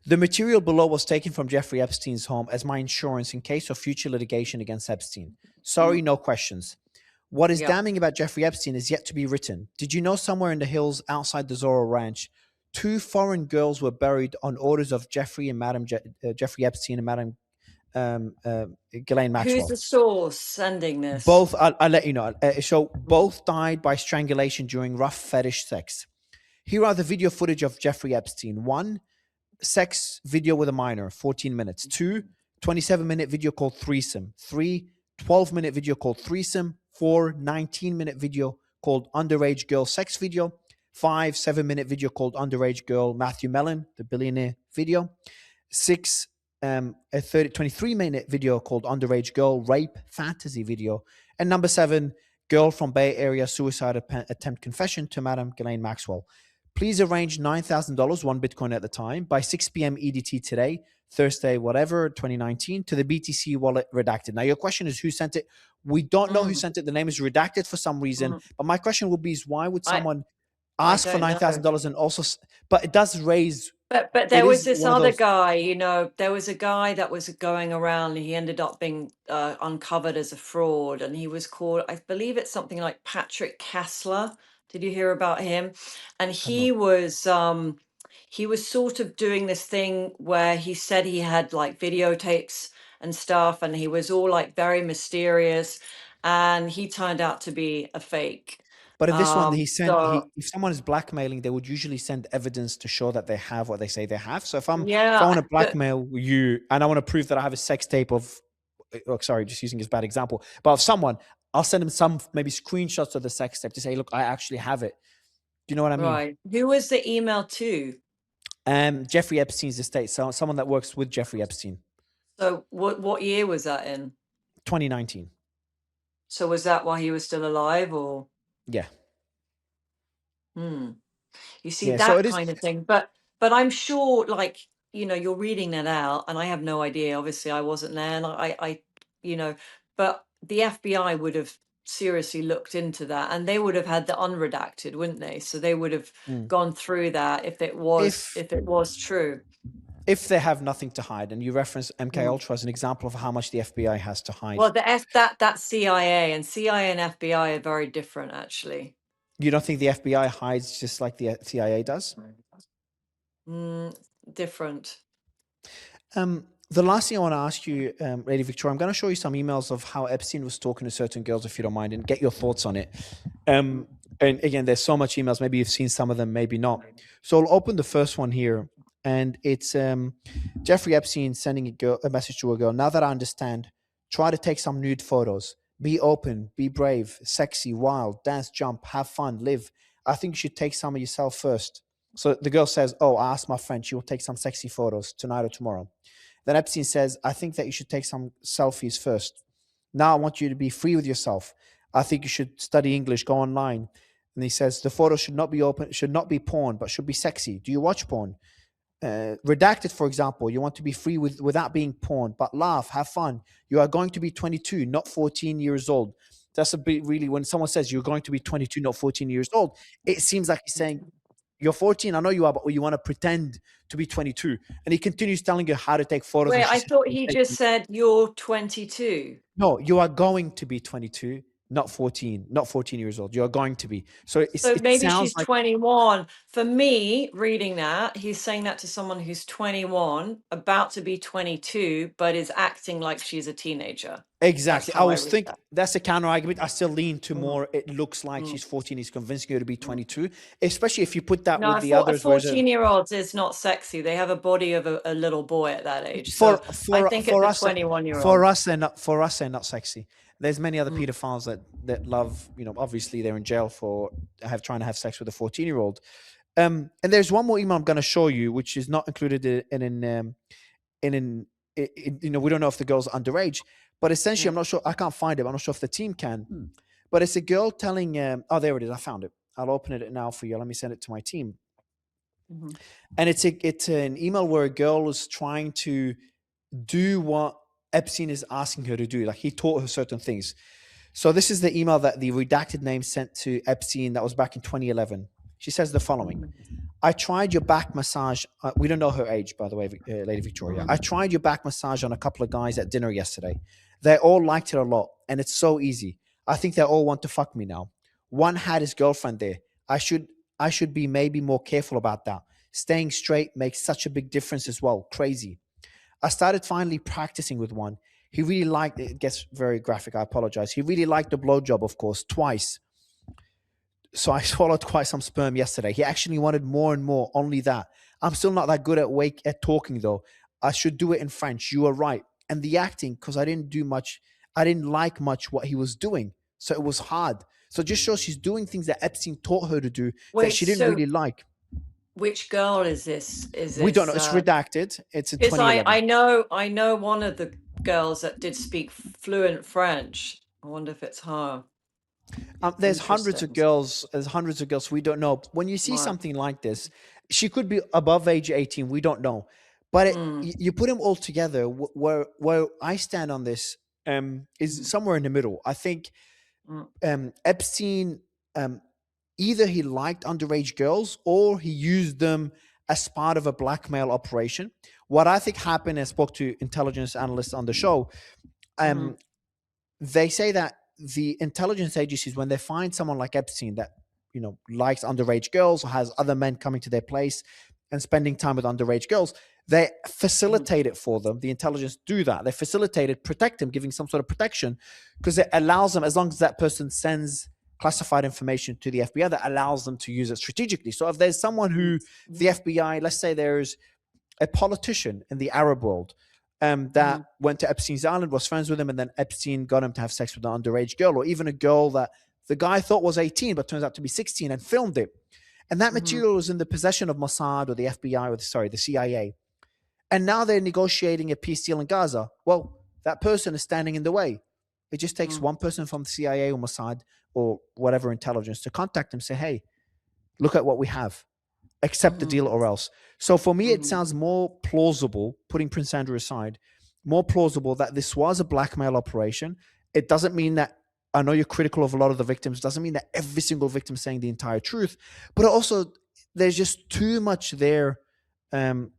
The material below was taken from Jeffrey Epstein's home as my insurance in case of future litigation against Epstein. Sorry, Mm. no questions. What is Yeah. damning about Jeffrey Epstein is yet to be written. Did you know somewhere in the hills outside the Zorro Ranch, two foreign girls were buried on orders of Jeffrey and Jeffrey Epstein and Madam Ghislaine Who's Maxwell? the source sending this? Both, I'll let you know. So both died by strangulation during rough fetish sex. Here are the video footage of Jeffrey Epstein. One, sex video with a minor, 14 minutes. Two, 27-minute video called Threesome. Three, 12-minute video called Threesome. Four, 19-minute video called Underage Girl Sex Video. Five, 7-minute video called Underage Girl Matthew Mellon, the billionaire video. Six, a 23-minute video called Underage Girl Rape Fantasy Video. And number seven, Girl from Bay Area Suicide Attempt Confession to Madam Ghislaine Maxwell. Please arrange $9,000, one Bitcoin at the time, by 6 p.m. EDT today, Thursday, whatever, 2019, to the BTC wallet Redacted. Now, your question is who sent it? We don't know who Mm. sent it. The name is Redacted for some reason. Mm. But my question would be is why would I someone I ask for don't know. $9,000 and also, but it does raise, But it there was is this one of other those, guy, there was a guy that was going around, and he ended up being uncovered as a fraud, and he was called, I believe it's something like Patrick Kessler. Did you hear about him? And no. he was sort of doing this thing where he said he had like videotapes and stuff, and he was all like very mysterious, and he turned out to be a fake. But if this one he sent, So if someone is blackmailing, they would usually send evidence to show that they have what they say they have. So if I yeah, want to but blackmail you and I want to prove that I have a sex tape of, oh, sorry, just using this bad example, but of someone, I'll send them some maybe screenshots of the sex tape to say, look, I actually have it. Do you know what I mean? right. Who was the email to? Jeffrey Epstein's estate, so someone that works with Jeffrey Epstein, So what year was that in? 2019. So was that while he was still alive, or? Yeah. Hmm. You see Yeah, so that it is. kind of thing. But I'm sure, like, you're reading that out, and I have no idea. Obviously, I wasn't there, and you know, but the FBI would have seriously looked into that, and they would have had the unredacted, wouldn't they? So they would have Mm. gone through that if if it was true. if they have nothing to hide, and you reference MK Mm. Ultra as an example of how much the FBI has to hide, Well, that CIA and CIA and FBI are very different, actually. you don't think the FBI hides just like the CIA does? Mm, different. The last thing I want to ask you, Lady Victoria, I'm going to show you some emails of how Epstein was talking to certain girls, if you don't mind, and get your thoughts on it. Mm. And again, there's so much emails. Maybe you've seen some of them, maybe not. So I'll open the first one here, and it's Jeffrey Epstein sending a message to a girl. Now that I understand, try to take some nude photos. Be open, be brave, sexy, wild, dance, jump, have fun, live. I think you should take some of yourself first. So the girl says, "Oh, I asked my friend. She will take some sexy photos tonight or tomorrow." Then Epstein says, "I think that you should take some selfies first. Now I want you to be free with yourself. I think you should study English, go online." And he says, "The photo should not be open, should not be porn, but should be sexy. Do you watch porn? Redacted, for example, you want to be free without being porn, but laugh, have fun. You are going to be 22, not 14 years old." That's a bit really, when someone says you're going to be 22, not 14 years old, it seems like he's saying, "You're 14, I know you are, but you want to pretend to be 22." And he continues telling her how to take photos. Wait, And she I says, thought he just said you're 22. "No, you are going to be 22, not 14, not 14 years old. You are going to be." So So it maybe sounds she's like 21. For me, reading that, he's saying that to someone who's 21, about to be 22, but is acting like she's a teenager. That's exactly. I how I was read thinking that. that's a counter argument. I still lean to Mm, more. It looks like mm, she's 14. He's convincing her to be mm. 22, especially if you put that No, with the a others where the 14-year-old is not sexy. They have a body of a little boy at that age. for So I for think it's for a us 21-year-old. for us they're not sexy. There's many other Mm, pedophiles that love, obviously they're in jail for trying to have sex with a 14-year-old. And there's one more email I'm going to show you, which is not included in an we don't know if the girl's underage, but essentially I'm mm, not sure. I can't find it. I'm not sure if the team can. But it's a girl telling. Oh, there it is. I found it. I'll open it now for you. Let me send it to my team. mhm, And it's an email where a girl is trying to do what Epstein is asking her to do. Like he taught her certain things. So this is the email that the redacted name sent to Epstein. That was back in 2011. She says the following: mhm, "I tried your back massage." We don't know her age, by the way, Lady Victoria. mhm, "I tried your back massage on a couple of guys at dinner yesterday. They all liked it a lot, and it's so easy. I think they all want to fuck me now. One had his girlfriend there. I should be maybe more careful about that. Staying straight makes such a big difference as well. Crazy. I started finally practicing with one. He really liked it. It gets very graphic. I apologize. He really liked the blowjob, of course, twice. So I swallowed quite some sperm yesterday. He actually wanted more and more, only that. I'm still not that good at talking though. I should do it in French. You are right. And the acting, because I didn't like much what he was doing. So it was hard. So it just shows she's doing things that Epstein taught her to do that Wait, she didn't so really like. which girl is this? Is We don't know. this It's redacted. It's in because 2011. I know one of the girls that did speak fluent French. I wonder if it's her. There's hundreds of Interesting. girls. There's hundreds of girls we don't know. When you see Right. something like this, she could be above age 18. We don't know, but Mm, you put them all together. Where I stand on this is mm, somewhere in the middle. I think mm, Epstein, either he liked underage girls or he used them as part of a blackmail operation. What I think happened, and spoke to intelligence analysts on the show, mhm, um, they say that the intelligence agencies, when they find someone like Epstein that likes underage girls or has other men coming to their place and spending time with underage girls, they mhm, facilitate it for them. The intelligence do that. They facilitate it, protect them, giving some sort of protection, because it allows them, as long as that person sends classified information to the FBI, that allows them to use it strategically. So if there's someone mm, who the mhm, FBI, let's say there's a politician in the Arab world that mhm, went to Epstein's island, was friends with him, and then Epstein got him to have sex with an underage girl, or even a girl that the guy thought was 18 but turns out to be 16, and filmed it. And that mhm, material was in the possession of Mossad or the FBI or the CIA. And now they're negotiating a peace deal in Gaza. Well, that person is standing in the way. It just takes mm, one person from the CIA or Mossad or whatever intelligence to contact them, say, "Hey, Look at what we have. Accept the Hmm. deal or else. So for me, it Hmm. sounds more plausible, putting Prince Andrew aside, more plausible that this was a blackmail operation. It doesn't mean that, I know you're critical of a lot of the victims, doesn't mean that every single victim is saying the entire truth, but also there's just too much there um,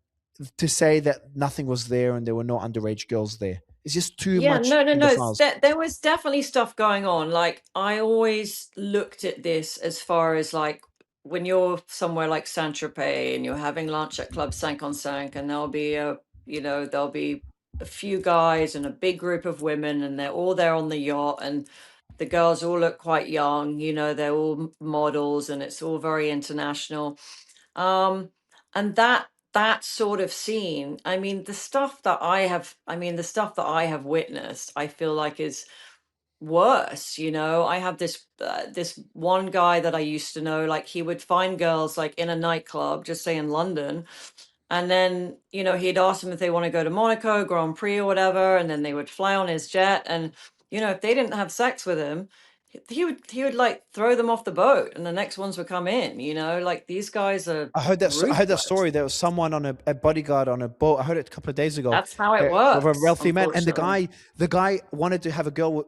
to say that nothing was there and there were no underage girls there. It's just too Yeah, much no, no, in the no. files. There was definitely stuff going on. Like, I always looked at this as far as like when you're somewhere like Saint Tropez and you're having lunch at Club Cinq on Cinq, and there'll be a few guys and a big group of women, and they're all there on the yacht, and the girls all look quite young. They're all models, and it's all very international. Um, and that sort of scene, the stuff that I have witnessed, I feel like is worse. I have this one guy that I used to know, like he would find girls like in a nightclub, just say in London, and then, he'd ask them if they want to go to Monaco Grand Prix or whatever, and then they would fly on his jet. And, if they didn't have sex with him, he would like throw them off the boat, and the next ones would come in. Like these guys are I heard that ruthless. story. There was someone on a bodyguard on a boat. I heard it a couple of days ago, That's how it of a works, wealthy man, and unfortunately. the guy wanted to have a girl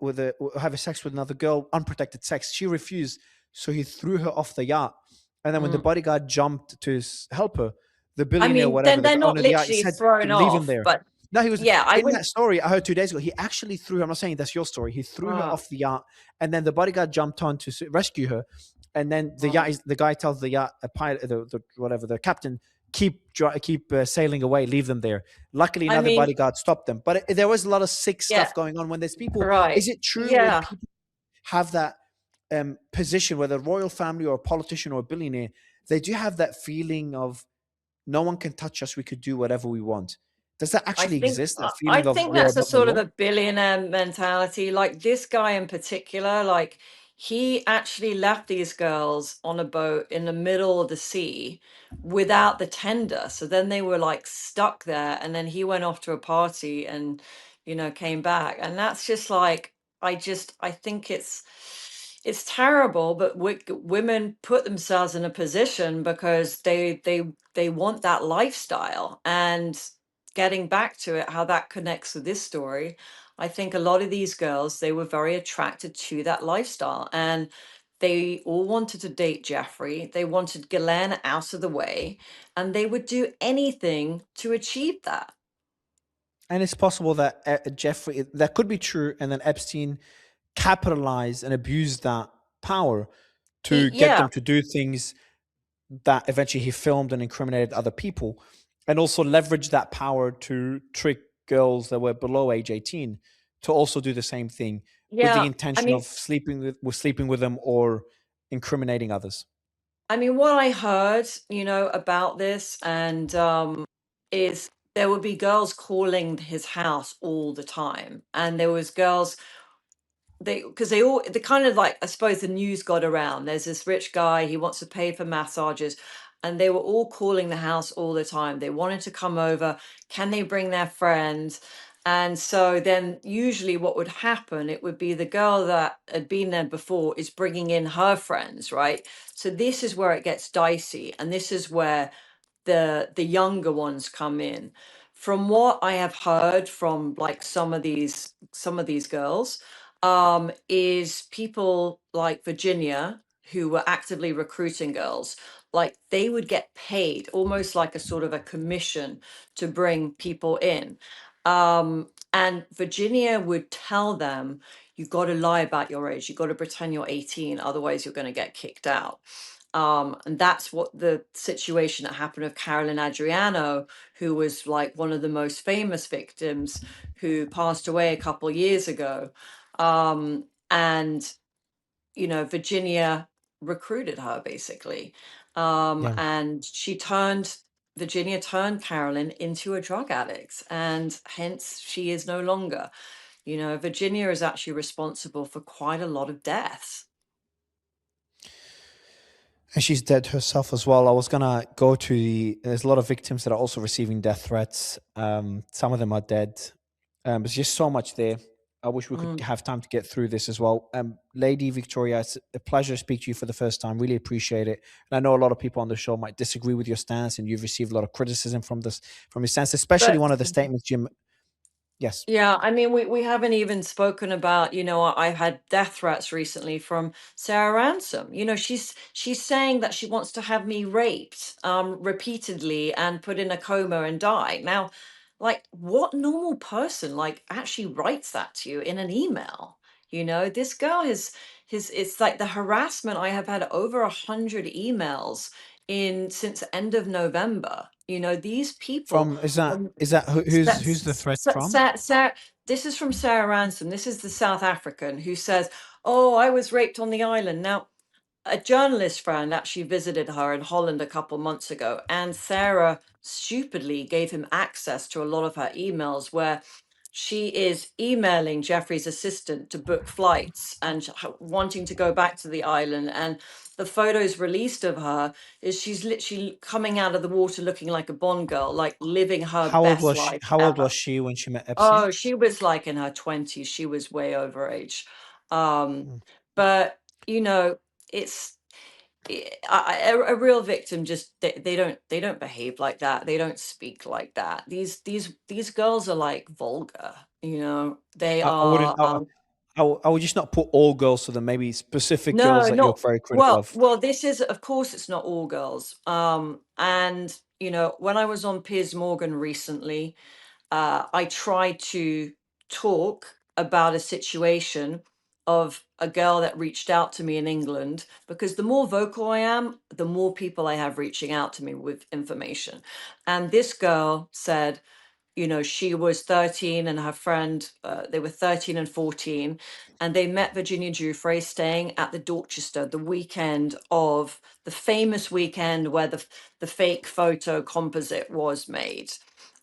have a sex with another girl, unprotected sex. She refused, so he threw her off the yacht. And then when the Mm. bodyguard jumped to help her, the I billionaire, mean, whatever, then the they're not owner of the yacht, he literally said, thrown "Leave him off, there." but No, he was yeah, I in that wouldn't. story I heard 2 days ago. He actually threw her. I'm not saying that's your story. He threw her Uh, off the yacht, and then the bodyguard jumped on to rescue her. And then mm. the guy tells the yacht a pilot, the captain, keep sailing away, leave them there. Luckily, I another mean, bodyguard stopped them. But there was a lot of sick yeah, stuff going on when there's people. right. Is it true when Yeah. people have that position, whether a royal family or a politician or a billionaire, they do have that feeling of no one can touch us. We could do whatever we want. Does that I actually think exist? That I feeling of think we're that's a above the sort of law? a billionaire mentality. Like this guy in particular, like he actually left these girls on a boat in the middle of the sea without the tender. So then they were like stuck there, and then he went off to a party and came back. And that's just like I think it's terrible, but women put themselves in a position because they want that lifestyle. And getting back to it, how that connects with this story, I think a lot of these girls, they were very attracted to that lifestyle, and they all wanted to date Jeffrey. They wanted Ghislaine out of the way, and they would do anything to achieve that. And it's possible that Jeffrey, that could be true, and then Epstein capitalized and abused that power to get Yeah, them to do things that eventually he filmed and incriminated other people, and also leveraged that power to trick girls that were below age 18 to also do the same thing with the yeah. I intention of mean, sleeping with them or incriminating others. what I heard, about this, and is there would be girls calling his house all the time, and there was girls, they kind of like, I suppose the news got around. There's this rich guy, he wants to pay for massages, and they were all calling the house all the time. They wanted to come over. Can they bring their friends? And so then usually what would happen, it would be the girl that had been there before is bringing in her friends, right? So this is where it gets dicey, and this is where the younger ones come in. From what I have heard from like some of these girls, is people like Virginia who were actively recruiting girls, like they would get paid almost like a sort of a commission to bring people in. And Virginia would tell them, you got to lie about your age, you got to pretend you're 18, otherwise you're going to get kicked out. And that's what the situation that happened with Carolyn Adriano, who was like one of the most famous victims, who passed away a couple years ago. And, Virginia recruited her basically. Yeah. And Virginia turned Carolyn into a drug addict, and hence she is no longer. Virginia is actually responsible for quite a lot of deaths. And she's dead herself as well. I was gonna go to there's a lot of victims that are also receiving death threats. Some of them are dead. There's just so much there. I wish we could Mm. have time to get through this as well. Lady Victoria, it's a pleasure to speak to you for the first time. Really appreciate it. And I know a lot of people on the show might disagree with your stance, and you've received a lot of criticism from your stance, especially But one of the statements, Jim. Yes. yeah, I mean, we haven't even spoken about, I've had death threats recently from Sarah Ransom. She's saying that she wants to have me raped repeatedly and put in a coma and die. Now, like, what normal person like actually writes that to you in an email? This girl has his it's like the harassment. I have had over 100 emails in since end of November. These people. From is that who's the threat from? Sarah, this is from Sarah Ransom. This is the South African who says, "Oh, I was raped on the island." Now, a journalist friend actually visited her in Holland a couple months ago, and Sarah stupidly gave him access to a lot of her emails where she is emailing Jeffrey's assistant to book flights and wanting to go back to the island. And the photos released of her is she's literally coming out of the water looking like a Bond girl, like living her best life How old ever. was she when she met Epstein? Oh, she was like in her 20s. She was way over age. Um, Mm. but it's a real victim just they don't behave like that. They don't speak like that. These girls are like vulgar. They I wouldn't. are I would just not put all girls to them. Maybe specific girls no, that you're not very critical well. of. Well, this is, of course, it's not all girls. And when I was on Piers Morgan recently, I tried to talk about a situation of a girl that reached out to me in England, because the more vocal I am, the more people I have reaching out to me with information. And this girl said, she was 13 and her friend, they were 13 and 14, and they met Virginia Giuffre staying at the Dorchester the weekend of the famous weekend where the fake photo composite was made.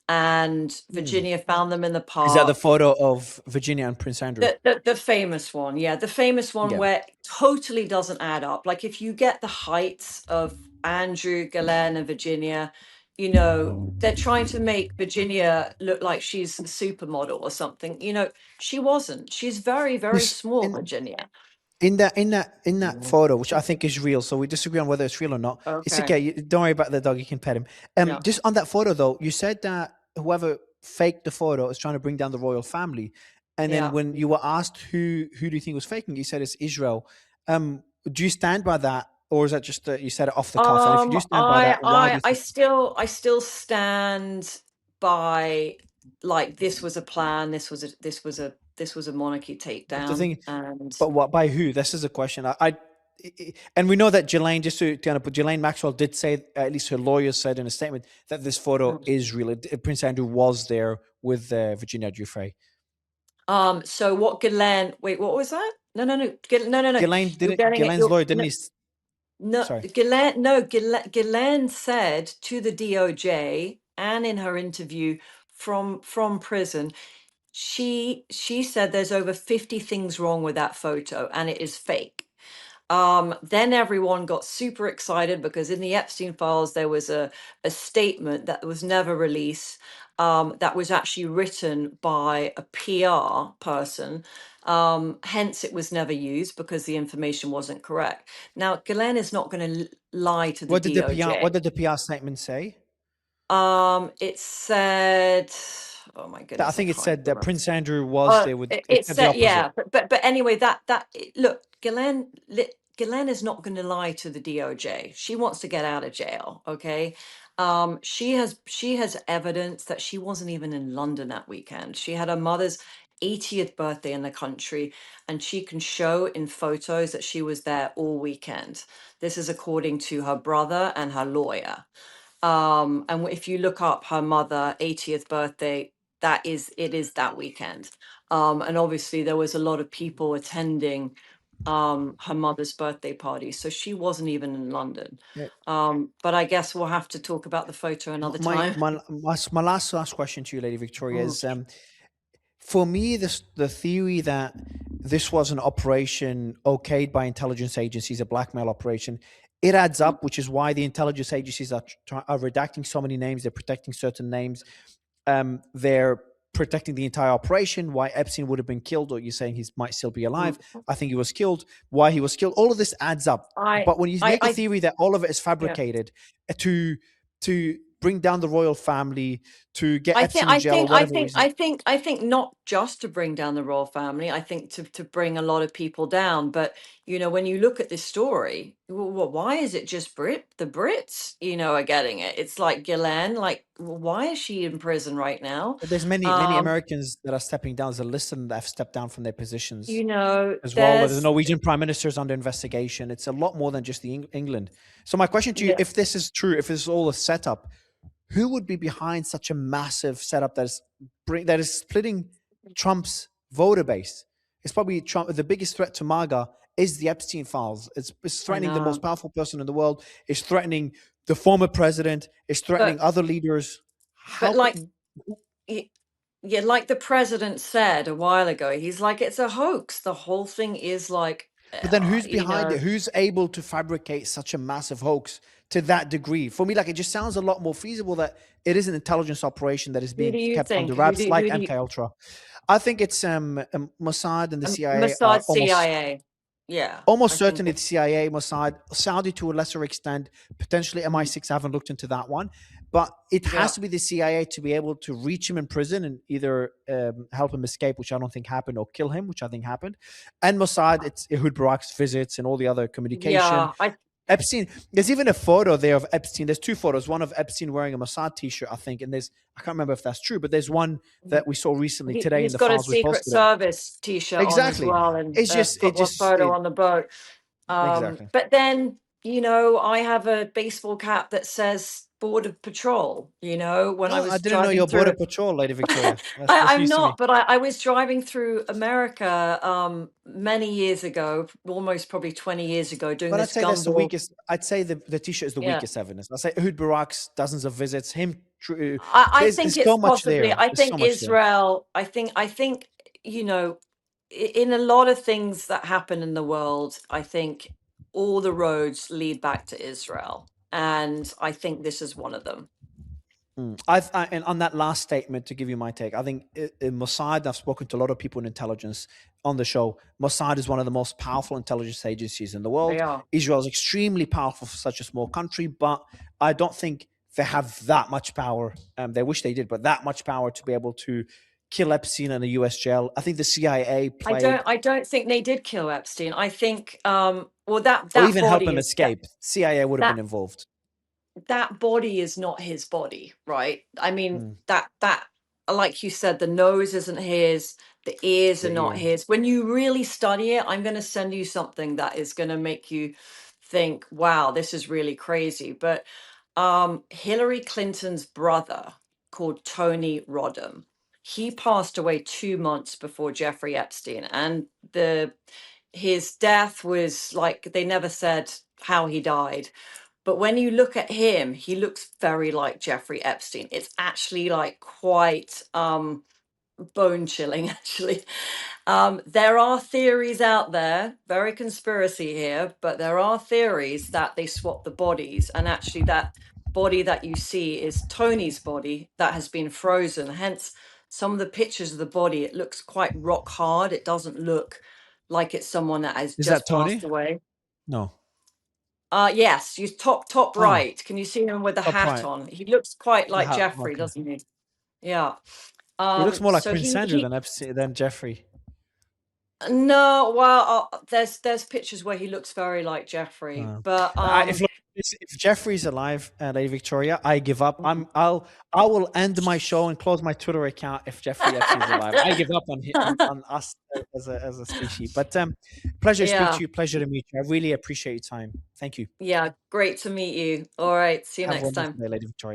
And Mm. Virginia found them in the Is that the park. photo of Virginia and Prince Andrew? The famous one, yeah, the famous one Yeah. where it totally doesn't add up. Like, if you get the heights of Andrew, Galen, and Virginia, they're trying to make Virginia look like she's a supermodel or something. She wasn't. She's very, very This small, Virginia. in that photo, which I think is real, so we disagree on whether it's real or not. It's Okay. okay. Don't worry about the dog. You can pet him. Yeah. Just on that photo though, you said that whoever faked the photo is trying to bring down the royal family, and then Yeah. when you were asked who do you think was faking, you said it's Israel. Do you stand by that, or is that just you said it off the cuff? And if you do stand by that, why do you think? I still stand by, like, this was a plan. This was a monarchy But the takedown, thing, and but what by who? This is a question. And we know that Ghislaine, just to kind of put, Ghislaine Maxwell did say, at least her lawyer said in a statement, that this photo is real. Prince Andrew was there with Virginia Giuffre. so what Ghislaine, wait, what was that? No, no. Ghislaine You're didn't. getting it. Ghislaine's You're lawyer didn't no, he? no, Sorry. Ghislaine, no, Ghislaine said to the DOJ and in her interview from prison, she said there's over 50 things wrong with that photo and it is fake. Then everyone got super excited because in the Epstein files there was a statement that was never released, that was actually written by a PR person. Hence, it was never used because the information wasn't correct. Now, Ghislaine is not going to lie to the What did the PR? DOJ. What did the PR statement say? It said, oh my That I goodness, I think it can't said that remember. Prince Andrew was there with. It It said the said, opposite. yeah, but anyway, look, Ghislaine is not going to lie to the DOJ. She wants to get out of jail. Okay, she has evidence that she wasn't even in London that weekend. She had her mother's 80th birthday in the country, and she can show in photos that she was there all weekend. This is according to her brother and her lawyer. And if you look up her mother 80th birthday, it is that weekend. And obviously there was a lot of people attending her mother's birthday party, so she wasn't even in London. Yeah. But I guess we'll have to talk about the photo another time. My last question to you, Lady Victoria, Mm, is for me, the theory that this was an operation okayed by intelligence agencies, a blackmail operation, it adds mm, up, which is why the intelligence agencies are redacting so many names. They're protecting certain names. They're protecting the entire operation, why Epstein would have been killed, or you're saying he might still be alive. Mm. I think he was killed. Why he was killed. All of this adds up. I, But when you make a I, theory that all of it is yeah. fabricated to bring down the royal family, to get I think Epstein in I jail or think I whatever think reason, I think I think not just to bring down the royal family. I think to bring a lot of people down. But when you look at this story, why is it just the Brits? Are getting it. It's like Ghislaine. Like, why is she in prison right now? but there's many Um, Americans that are stepping down. There's a list of them that have stepped down from their positions as well. There's a there's Norwegian prime minister's under investigation. It's a lot more than just the England. So my question to you, yeah, if this is true, if this is all a setup, who would be behind such a massive setup that is splitting Trump's voter base? It's probably Trump. The biggest threat to MAGA is the Epstein files. It's I threatening the most know, powerful person in the world. It's threatening the former president. It's threatening but other leaders. but How like could? y- yeah, like the president said a while ago, he's like, it's a hoax. The whole thing is like, But then who's behind it? Who's able to fabricate such a massive hoax to that degree? For me, like it just sounds a lot more feasible that it is an intelligence operation that is who being do you kept think? under wraps, Who like do you? MK Ultra. I think it's Mossad and the CIA are Mossad, CIA. Yeah, I almost think certainly the CIA, Mossad, Saudi to a lesser extent, potentially mm, MI6. I haven't looked into that one, but it has yeah. to be the CIA to be able to reach him in prison and either help him escape, which I don't think happened, or kill him, which I think happened. And Mossad, it's Ehud Barak's visits and all the other communication. Yeah, I Epstein, there's even a photo there of Epstein. There's two photos, one of Epstein wearing a Mossad t-shirt, I think, and I can't remember if that's true, but there's one that we saw recently today in he's the got a files we Secret posted it. Service T-shirt on as Exactly. well, and It's just, put one photo on the boat. exactly. But then I have a baseball cap that says Border Patrol. When I Oh, I was didn't know driving you're Border through. Patrol, Lady Victoria. That's I'm news to me. not, but I was driving through America many years ago, almost probably 20 years ago, doing But I'd this say that's the gumball. weakest. I'd say the t-shirt is the Yeah. weakest evidence. I'd say Ehud Barak's dozens of visits. I think There's it's so much possibly. there. I There's so think much there. Israel. I think you know, in a lot of things that happen in the world, I think all the roads lead back to Israel, and I think this is one of them. And on that last statement, to give you my take, I think in Mossad, I've spoken to a lot of people in intelligence on the show. Mossad is one of the most powerful intelligence agencies in the They world. are. Israel is extremely powerful for such a small country, but I don't think they have that much power. They wish they did, but that much power to be able to kill Epstein in a US jail. I think the CIA I don't. played, I don't think they did kill Epstein. I think. Well, or that even help body him is that escape. CIA would have been that involved. that body is not his body, right? I mean, Mm, that like you said, the nose isn't his, the ears are the not ears. his. When you really study it, I'm going to send you something that is going to make you think, wow, this is really crazy. But Hillary Clinton's brother, called Tony Rodham, he passed away 2 months before Jeffrey Epstein, and the his death was like, they never said how he died, but when you look at him, he looks very like Jeffrey Epstein. It's actually like quite bone chilling, actually. There are theories out there, very conspiracy here, but there are theories that they swap the bodies, and actually that body that you see is Tony's body that has been frozen. Hence, some of the pictures of the body, it looks quite rock hard. It doesn't look like it's someone that has Is that just passed Tony? away. No. Yes, you top Ah, right. Can you see him with the top hat right. on? He looks quite The like hat. Jeffrey, Okay. doesn't he? Yeah. He looks more like So Prince he Andrew he than Epstein, than Jeffrey. no, well, there's pictures where he looks very like Jeffrey, Uh, but if Jeffrey's alive, Lady Victoria, I give up. I will end my show and close my Twitter account if Jeffrey Epstein's alive. I give up on us as a species. But pleasure to speak yeah, to you. Pleasure to meet you. I really appreciate your time. Thank you. yeah, great to meet you. All right, see you Have a next wonderful time. day, Lady Victoria.